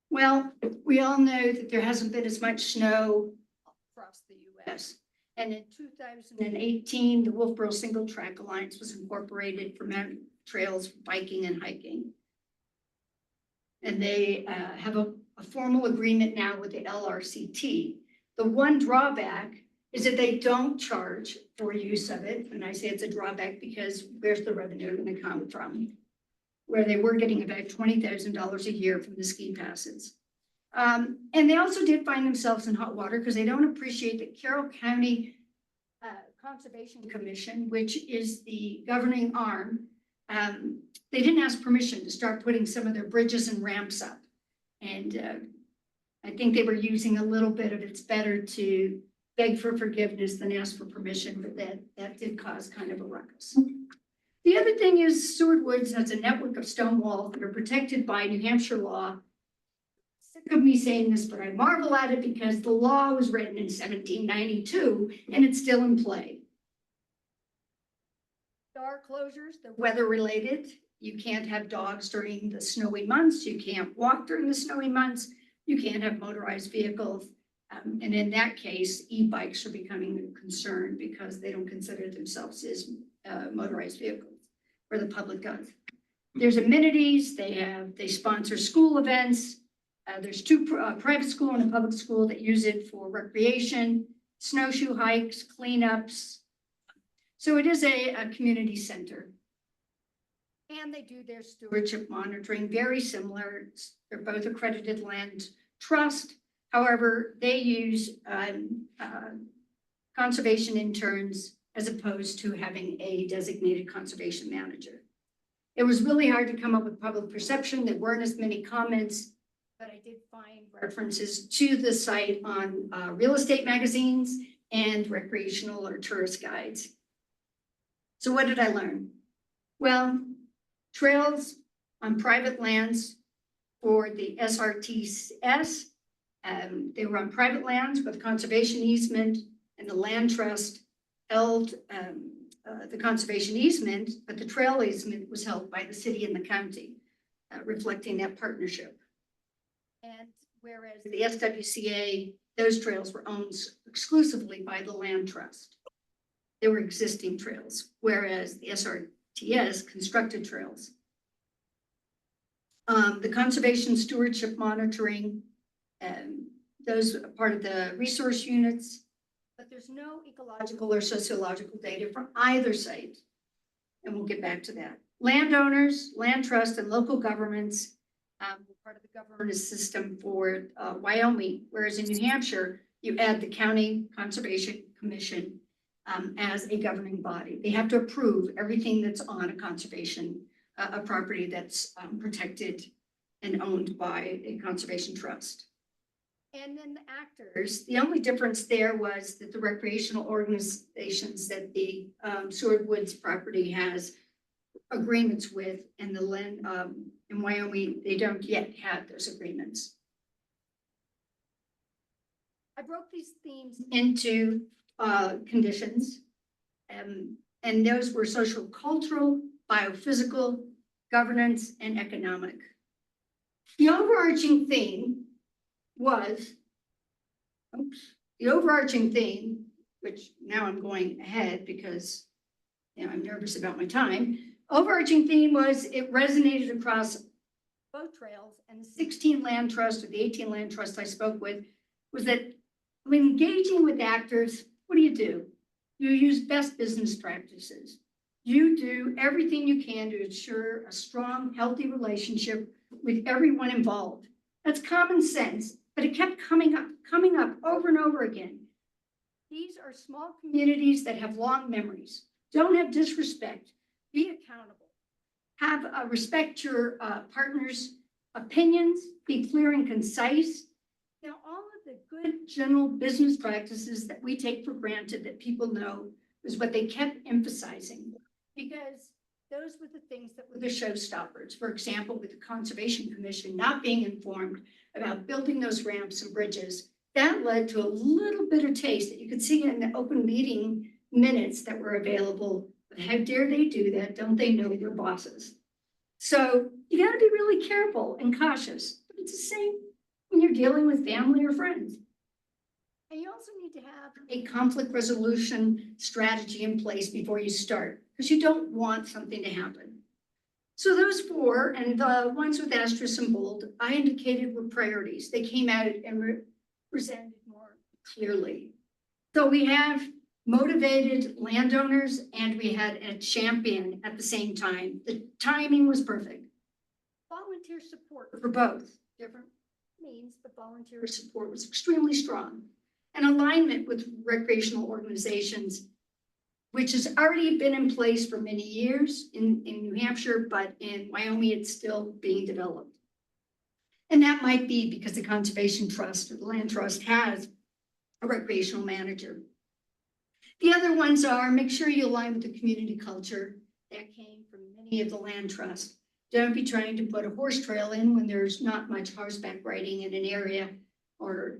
Well, we all know that there hasn't been as much snow across the U.S. And in 2018, the Wolfboro Single Track Alliance was incorporated for mountain trails, biking and hiking. And they have a formal agreement now with the LRCT. The one drawback is that they don't charge for use of it. And I say it's a drawback because where's the revenue going to come from? Where they were getting about $20,000 a year from the ski passes. And they also did find themselves in hot water because they don't appreciate that Carroll County Conservation Commission, which is the governing arm, they didn't ask permission to start putting some of their bridges and ramps up. And I think they were using a little bit of it's better to beg for forgiveness than ask for permission, but that did cause kind of a ruckus. The other thing is Seward Woods has a network of stone walls that are protected by New Hampshire law. Sick of me saying this, but I marvel at it because the law was written in 1792 and it's still in play. Door closures, they're weather related. You can't have dogs during the snowy months. You can't walk during the snowy months. You can't have motorized vehicles. And in that case, e-bikes are becoming a concern because they don't consider themselves as motorized vehicles, or the public does. There's amenities. They sponsor school events. There's two private school and a public school that use it for recreation, snowshoe hikes, cleanups. So it is a community center. And they do their stewardship monitoring, very similar. They're both accredited land trust. However, they use conservation interns as opposed to having a designated conservation manager. It was really hard to come up with public perception. There weren't as many comments, but I did find references to the site on real estate magazines and recreational or tourist guides. So what did I learn? Well, trails on private lands for the SRTS, they were on private lands with conservation easement, and the land trust held the conservation easement, but the trail easement was held by the city and the county, reflecting that partnership. And whereas the SWCA, those trails were owned exclusively by the land trust. They were existing trails, whereas the SRTS constructed trails. The conservation stewardship monitoring, those are part of the resource units, but there's no ecological or sociological data from either site. And we'll get back to that. Landowners, land trust, and local governments were part of the governance system for Wyoming, whereas in New Hampshire, you add the County Conservation Commission as a governing body. They have to approve everything that's on a conservation, a property that's protected and owned by a conservation trust. And then the actors, the only difference there was that the recreational organizations that the Seward Woods property has agreements with, and the land in Wyoming, they don't yet have those agreements. I broke these themes into conditions, and those were social, cultural, biophysical, governance, and economic. The overarching theme was, which now I'm going ahead because I'm nervous about my time. Overarching theme was it resonated across both trails, and the 16 land trusts or the 18 land trusts I spoke with was that when engaging with actors, what do? You use best business practices. You do everything you can to ensure a strong, healthy relationship with everyone involved. That's common sense, but it kept coming up over and over again. These are small communities that have long memories. Don't have disrespect. Be accountable. Respect your partner's opinions. Be clear and concise. All of the good general business practices that we take for granted that people know is what they kept emphasizing, because those were the things that were the showstoppers. For example, with the Conservation Commission not being informed about building those ramps and bridges, that led to a little bitter taste that you could see in the open meeting minutes that were available. But how dare they do that? Don't they know their bosses? So you got to be really careful and cautious. But it's the same when you're dealing with family or friends. And you also need to have a conflict resolution strategy in place before you start, because you don't want something to happen. So those four, and the ones with asterisk and bold, I indicated were priorities. They came out and presented more clearly. So we have motivated landowners and we had a champion at the same time. The timing was perfect. Volunteer support for both, different means, but volunteer support was extremely strong. And alignment with recreational organizations, which has already been in place for many years in New Hampshire, but in Wyoming, it's still being developed. And that might be because the Conservation Trust or the Land Trust has a recreational manager. The other ones are make sure you align with the community culture that came from many of the land trusts. Don't be trying to put a horse trail in when there's not much horseback riding in an area or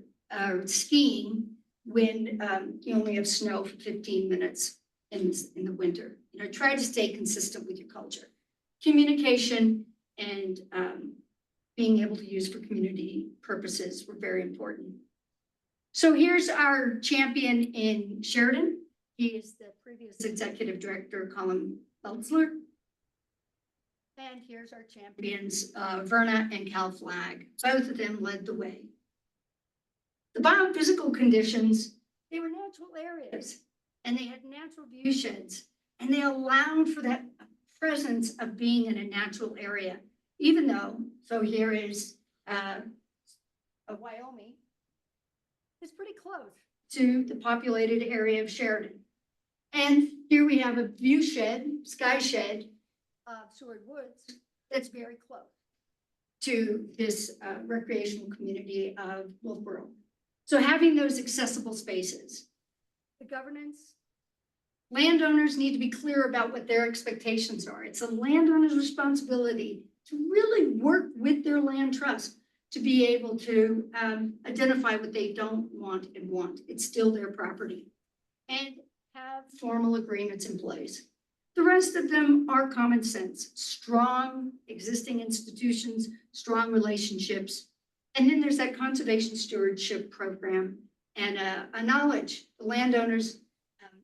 skiing when you only have snow for 15 minutes in the winter. You know, try to stay consistent with your culture. Communication and being able to use for community purposes were very important. So here's our champion in Sheridan. He is the previous executive director, Colin Beltzler. And here's our champions, Verna and Cal Flagg. Both of them led the way. The biophysical conditions, they were natural areas and they had natural view sheds and they allowed for that presence of being in a natural area, even though, so here is Wyoming, it's pretty close to the populated area of Sheridan. And here we have a view shed, sky shed of Seward Woods that's very close to this recreational community of Wolfboro. So having those accessible spaces. The governance, landowners need to be clear about what their expectations are. It's a landowner's responsibility to really work with their land trust to be able to identify what they don't want and want. It's still their property. And have formal agreements in place. The rest of them are common sense, strong existing institutions, strong relationships. And then there's that conservation stewardship program and a knowledge. The landowners and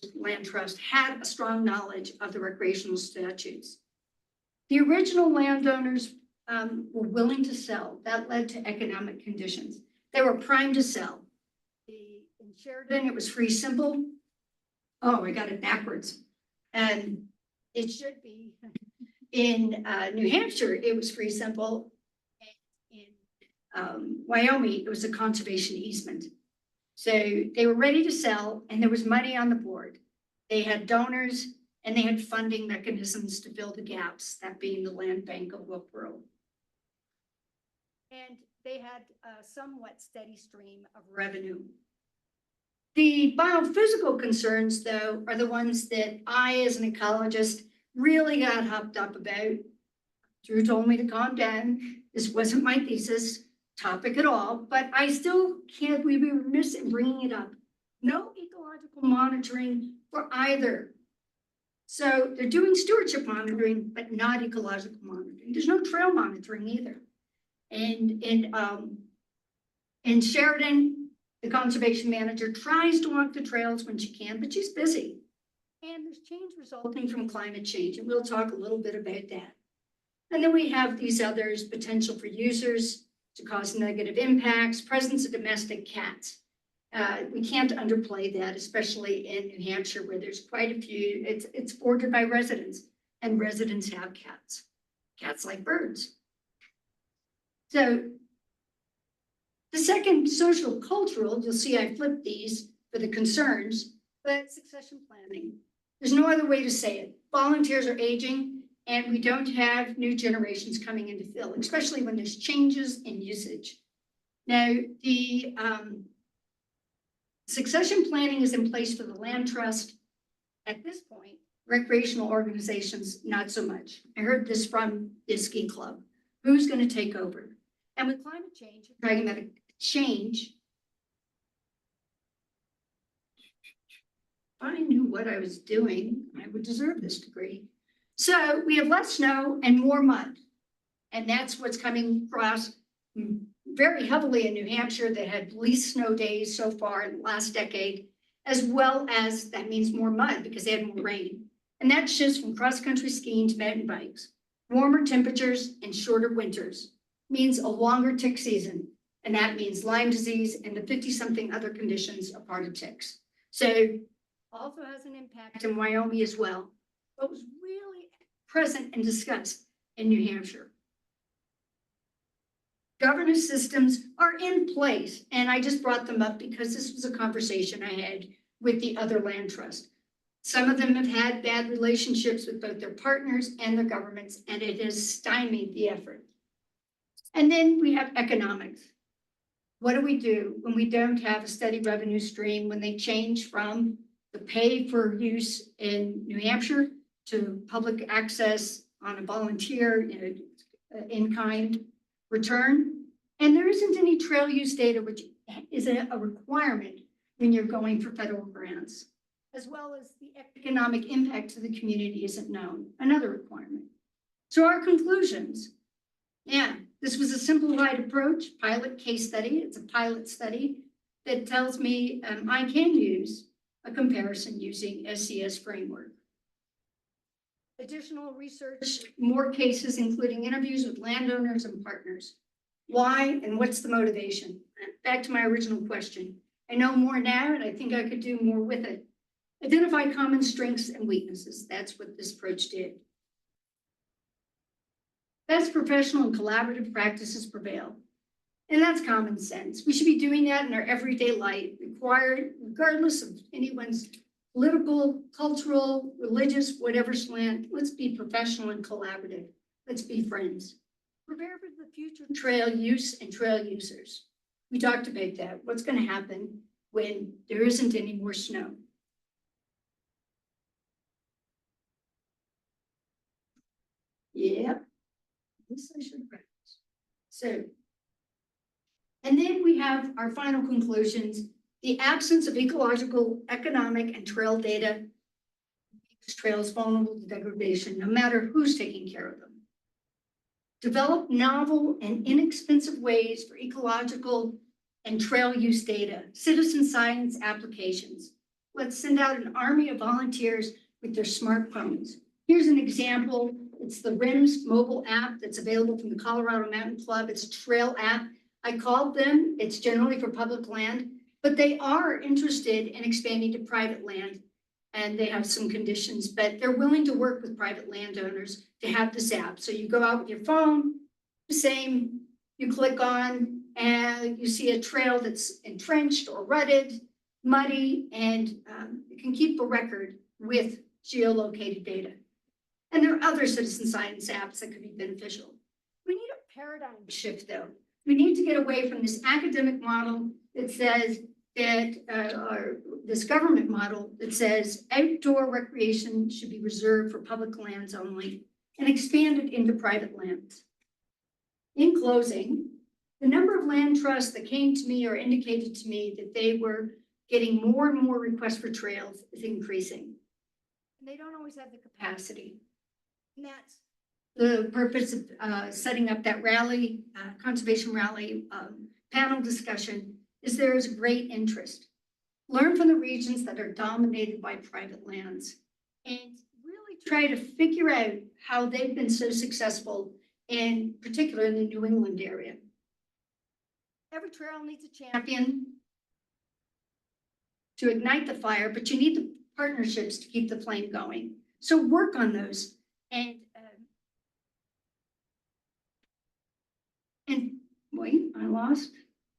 the land trust had a strong knowledge of the recreational statutes. The original landowners were willing to sell. That led to economic conditions. They were primed to sell. In Sheridan, it was free simple. Oh, I got it backwards. And it should be in New Hampshire, it was free simple. And in Wyoming, it was a conservation easement. So they were ready to sell and there was money on the board. They had donors and they had funding mechanisms to fill the gaps, that being the land bank of Wolfboro. And they had a somewhat steady stream of revenue. The biophysical concerns, though, are the ones that I, as an ecologist, really got hopped up about. Drew told me to calm down. This wasn't my thesis topic at all, but I still can't be remiss in bringing it up. No ecological monitoring for either. So they're doing stewardship monitoring, but not ecological monitoring. There's no trail monitoring either. And in Sheridan, the conservation manager tries to walk the trails when she can, but she's busy. And there's change resulting from climate change, and we'll talk a little bit about that. And then we have these others, potential for users to cause negative impacts, presence of domestic cats. We can't underplay that, especially in New Hampshire, where there's quite a few, it's bordered by residents, and residents have cats. Cats like birds. So the second, social cultural, you'll see I flipped these for the concerns, but succession planning. There's no other way to say it. Volunteers are aging and we don't have new generations coming in to fill, especially when there's changes in usage. Now, the succession planning is in place for the land trust. At this point, recreational organizations, not so much. I heard this from the ski club. Who's going to take over? And with climate change, we're talking about a change. If I knew what I was doing, I would deserve this degree. So we have less snow and more mud. And that's what's coming across very heavily in New Hampshire that had least snow days so far in the last decade, as well as that means more mud because they had more rain. And that shifts from cross-country skiing to mountain bikes. Warmer temperatures and shorter winters means a longer tick season, and that means Lyme disease and the 50-something other conditions a part of ticks. So also has an impact in Wyoming as well, but was really present and discussed in New Hampshire. Governance systems are in place, and I just brought them up because this was a conversation I had with the other land trust. Some of them have had bad relationships with both their partners and their governments, and it has stymied the effort. And then we have economics. What do we do when we don't have a steady revenue stream, when they change from the pay for use in New Hampshire to public access on a volunteer, in-kind return? And there isn't any trail use data, which is a requirement when you're going for federal grants, as well as the economic impact to the community isn't known, another requirement. So our conclusions, this was a simplified approach, pilot case study. It's a pilot study that tells me I can use a comparison using SCS framework. Additional research, more cases, including interviews with landowners and partners. Why and what's the motivation? Back to my original question. I know more now, and I think I could do more with it. Identify common strengths and weaknesses. That's what this approach did. Best professional and collaborative practices prevail. And that's common sense. We should be doing that in our everyday life, regardless of anyone's political, cultural, religious, whatever slant. Let's be professional and collaborative. Let's be friends. Prepare for the future trail use and trail users. We talked about that. What's going to happen when there isn't any more snow? Yep. This I should practice. So, and then we have our final conclusions. The absence of ecological, economic, and trail data makes trails vulnerable to degradation, no matter who's taking care of them. Develop novel and inexpensive ways for ecological and trail use data, citizen science applications. Let's send out an army of volunteers with their smartphones. Here's an example. It's the RIMS mobile app that's available from the Colorado Mountain Club. It's a trail app. I called them. It's generally for public land, but they are interested in expanding to private land, and they have some conditions, but they're willing to work with private landowners to have this app. So you go out with your phone, the same, you click on, and you see a trail that's entrenched or rutted, muddy, and you can keep a record with geolocated data. And there are other citizen science apps that could be beneficial. We need a paradigm shift, though. We need to get away from this academic model that says that, or this government model that says outdoor recreation should be reserved for public lands only and expanded into private lands. In closing, the number of land trusts that came to me or indicated to me that they were getting more and more requests for trails is increasing. And they don't always have the capacity. And that's the purpose of setting up that rally, conservation rally panel discussion, is there is great interest. Learn from the regions that are dominated by private lands and really try to figure out how they've been so successful, in particular in the New England area. Every trail needs a champion to ignite the fire, but you need the partnerships to keep the flame going. So work on those. And wait, I lost.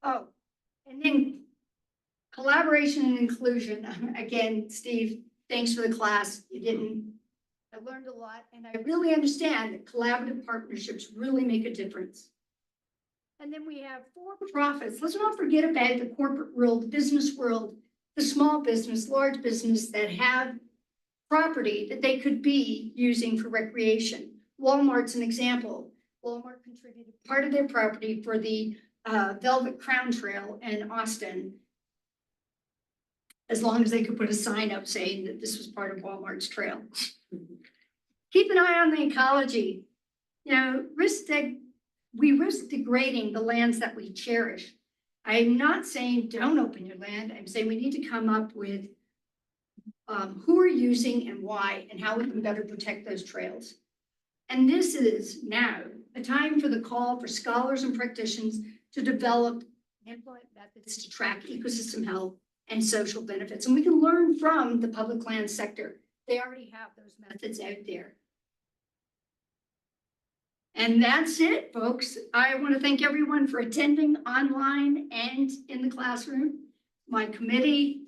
Oh, and then collaboration and inclusion. Again, Steve, thanks for the class. I learned a lot, and I really understand that collaborative partnerships really make a difference. And then we have for-profits. Let's not forget about the corporate world, the business world, the small business, large business that have property that they could be using for recreation. Walmart's an example. Walmart contributed part of their property for the Velvet Crown Trail in Austin, as long as they could put a sign up saying that this was part of Walmart's trail. Keep an eye on the ecology. You know, we risk degrading the lands that we cherish. I'm not saying don't open your land. I'm saying we need to come up with who are using and why, and how we can better protect those trails. And this is now a time for the call for scholars and practitioners to develop and implement methods to track ecosystem health and social benefits. And we can learn from the public land sector. They already have those methods out there. And that's it, folks. I want to thank everyone for attending online and in the classroom, my committee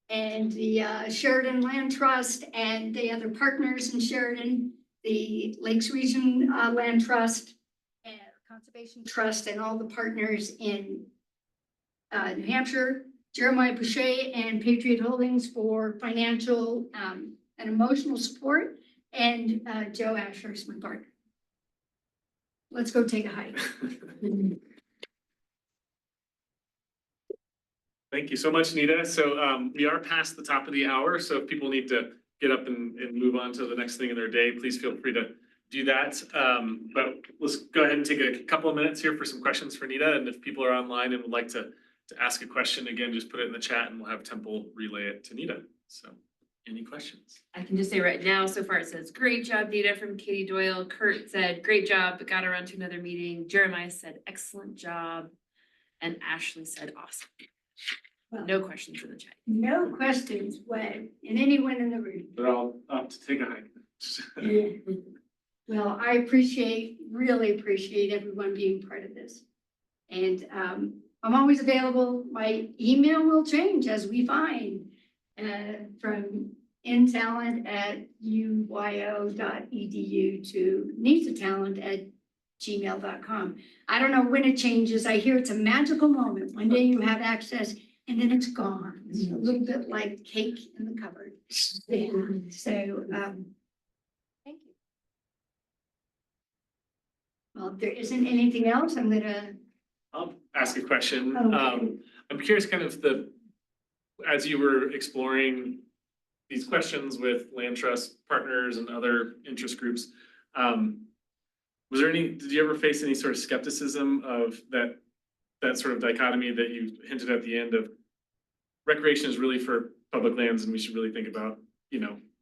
and the Sheridan Land Trust and the other partners in Sheridan, the Lakes Region Land Trust and Conservation Trust, and all the partners in New Hampshire, Jeremiah Boucher and Patriot Holdings for financial and emotional support, and Joe Ashurst, my partner. Let's go take a hike. Thank you so much, Nita. So we are past the top of the hour, so if people need to get up and move on to the next thing in their day, please feel free to do that. But let's go ahead and take a couple of minutes here for some questions for Nita. And if people are online and would like to ask a question, again, just put it in the chat and we'll have Temple relay it to Nita. So any questions? I can just say right now, so far it says, great job, Nita, from Katie Doyle. Kurt said, great job, but got around to another meeting. Jeremiah said, excellent job. And Ashley said, awesome. Well, No questions in the chat. no questions when, and anyone in the room. They're all up to take a hike. Yeah. Well, I really appreciate everyone being part of this. And I'm always available. My email will change as we find from tallent@uyo.edu to nitatalent@gmail.com. I don't know when it changes. I hear it's a magical moment. One day you have access and then it's gone. It's a little bit like cake in the cupboard. Yeah. So thank you. Well, if there isn't anything else, I'm gonna. I'll ask a question. Okay. I'm curious kind of as you were exploring these questions with land trust partners and other interest groups, did you ever face any sort of skepticism of that sort of dichotomy that you hinted at the end of recreation is really for public lands and we should really think about,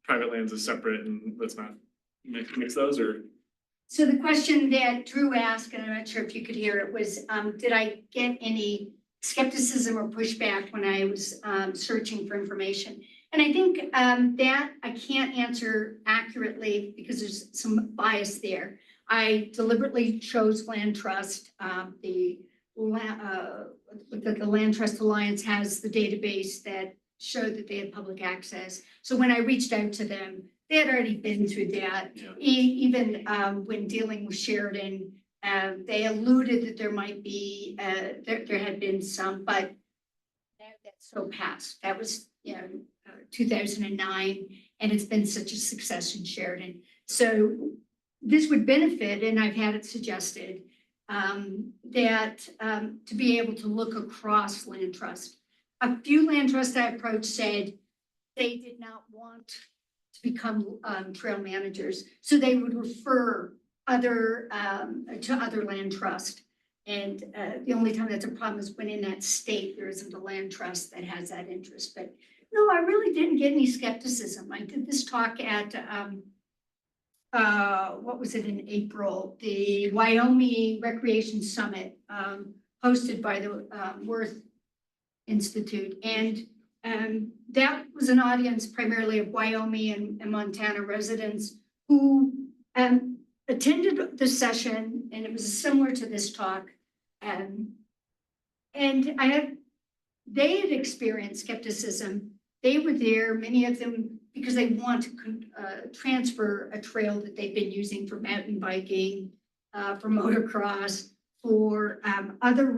private lands as separate and let's not mix those, or? So the question that Drew asked, and I'm not sure if you could hear it, was, did I get any skepticism or pushback when I was searching for information? And I think that I can't answer accurately because there's some bias there. I deliberately chose Land Trust. The Land Trust Alliance has the database that showed that they had public access. So when I reached out to them, they had already been through that. Yeah. Even when dealing with Sheridan, they alluded that there might be, there had been some, but that's so past. That was, 2009, and it's been such a success in Sheridan. So this would benefit, and I've had it suggested, that to be able to look across land trust. A few land trusts I approached said they did not want to become trail managers, so they would refer to other land trust. And the only time that's a problem is when in that state there isn't a land trust that has that interest. But no, I really didn't get any skepticism. I did this talk at what was it, in April, the Wyoming Recreation Summit, hosted by the Worth Institute. And that was an audience primarily of Wyoming and Montana residents who attended the session, and it was similar to this talk. And they had experienced skepticism. They were there, many of them, because they want to transfer a trail that they've been using for mountain biking, for motocross, for other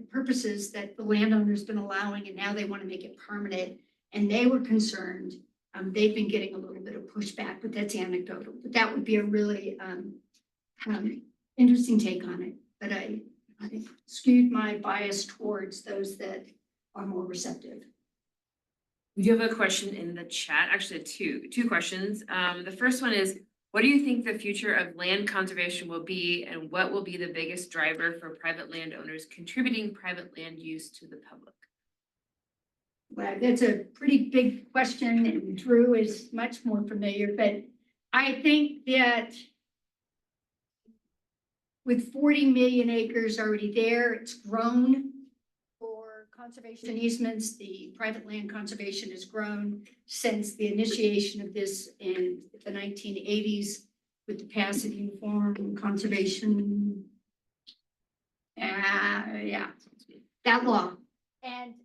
purposes that the landowner's been allowing, and now they want to make it permanent. And they were concerned. They've been getting a little bit of pushback, but that's anecdotal. But that would be a really interesting take on it. But I skewed my bias towards those that are more receptive. We do have a question in the chat, actually two questions. The first one is, what do you think the future of land conservation will be, and what will be the biggest driver for private landowners contributing private land use to the public? Well, that's a pretty big question, and Drew is much more familiar, but I think that with 40 million acres already there, it's grown for conservation easements. The private land conservation has grown since the initiation of this in the 1980s with the Passive Uniform Conservation. Yeah, that law. And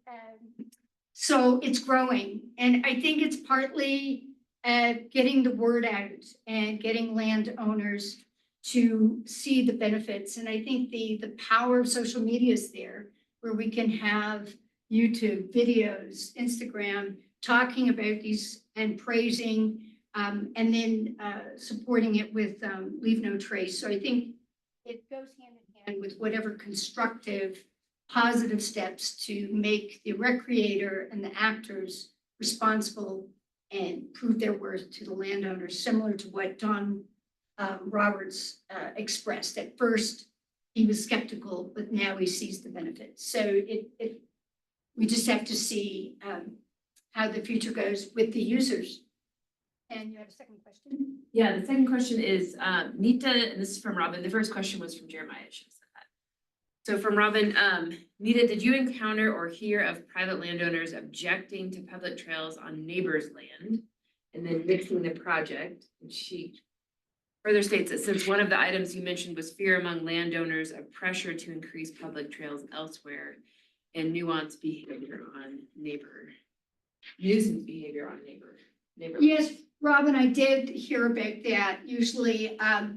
so it's growing. And I think it's partly getting the word out and getting landowners to see the benefits. And I think the power of social media is there, where we can have YouTube videos, Instagram, talking about these and praising, and then supporting it with Leave No Trace. So I think it goes hand in hand with whatever constructive, positive steps to make the recreator and the actors responsible and prove their worth to the landowners, similar to what Don Roberts expressed. At first, he was skeptical, but now he sees the benefits. So we just have to see how the future goes with the users. And you have a second question? Yeah, the second question is, Nita, and this is from Robin. The first question was from Jeremiah. I should have said that. So from Robin, Nita, did you encounter or hear of private landowners objecting to public trails on neighbors' land and then mixing the project? And she further states that since one of the items you mentioned was fear among landowners of pressure to increase public trails elsewhere and nuanced behavior on nuisance behavior on neighbor. Yes, Robin, I did hear about that. Usually, I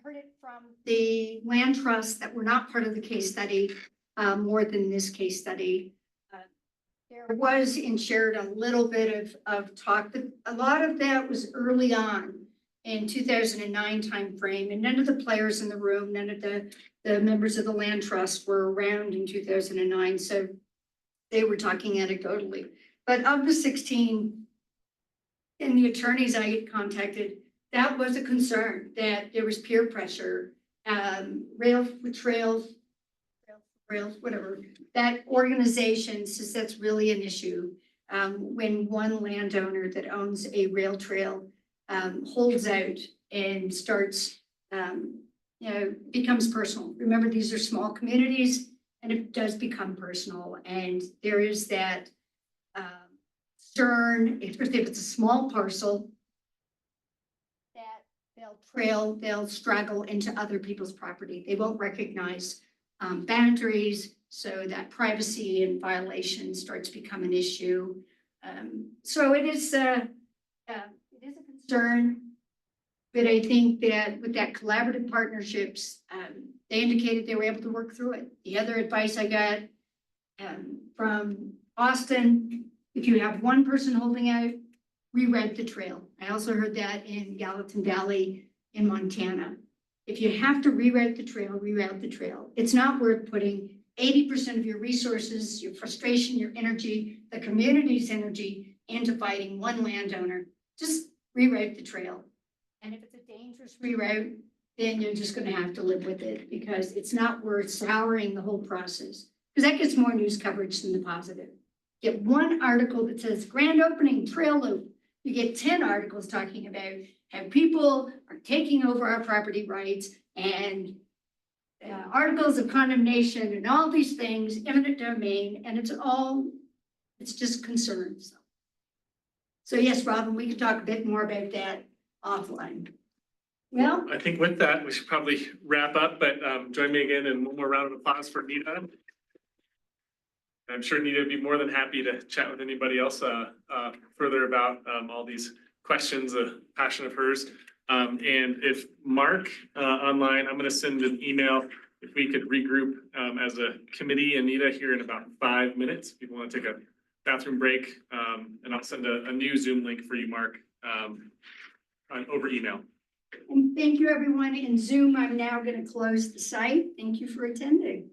heard it from the land trusts that were not part of the case study, more than this case study. There was in Sheridan a little bit of talk, but a lot of that was early on in 2009 timeframe, and none of the players in the room, none of the members of the land trust were around in 2009, so they were talking anecdotally. But of the 16 and the attorneys I contacted, that was a concern, that there was peer pressure, rails, whatever. That organization says that's really an issue. When one landowner that owns a rail trail holds out and starts, becomes personal. Remember, these are small communities, and it does become personal. And there is that concern, especially if it's a small parcel, that they'll straggle into other people's property. They won't recognize boundaries, so that privacy and violation starts to become an issue. So it is a concern, but I think that with that collaborative partnerships, they indicated they were able to work through it. The other advice I got from Austin, if you have one person holding out, reroute the trail. I also heard that in Gallatin Valley in Montana. If you have to reroute the trail. It's not worth putting 80% of your resources, your frustration, your energy, the community's energy into fighting one landowner. Just reroute the trail. And if it's a dangerous reroute, then you're just going to have to live with it, because it's not worth souring the whole process, because that gets more news coverage than the positive. Get one article that says grand opening trail loop. You get 10 articles talking about how people are taking over our property rights and articles of condemnation and all these things, eminent domain, and it's just concerns. So yes, Robin, we can talk a bit more about that offline. Well, I think with that, we should probably wrap up, but join me again in one more round of applause for Nita. I'm sure Nita would be more than happy to chat with anybody else further about all these questions, a passion of hers. And if Mark online, I'm going to send an email if we could regroup as a committee and Nita here in about 5 minutes. People want to take a bathroom break, and I'll send a new Zoom link for you, Mark, over email. and thank you everyone in Zoom. I'm now going to close the site. Thank you for attending.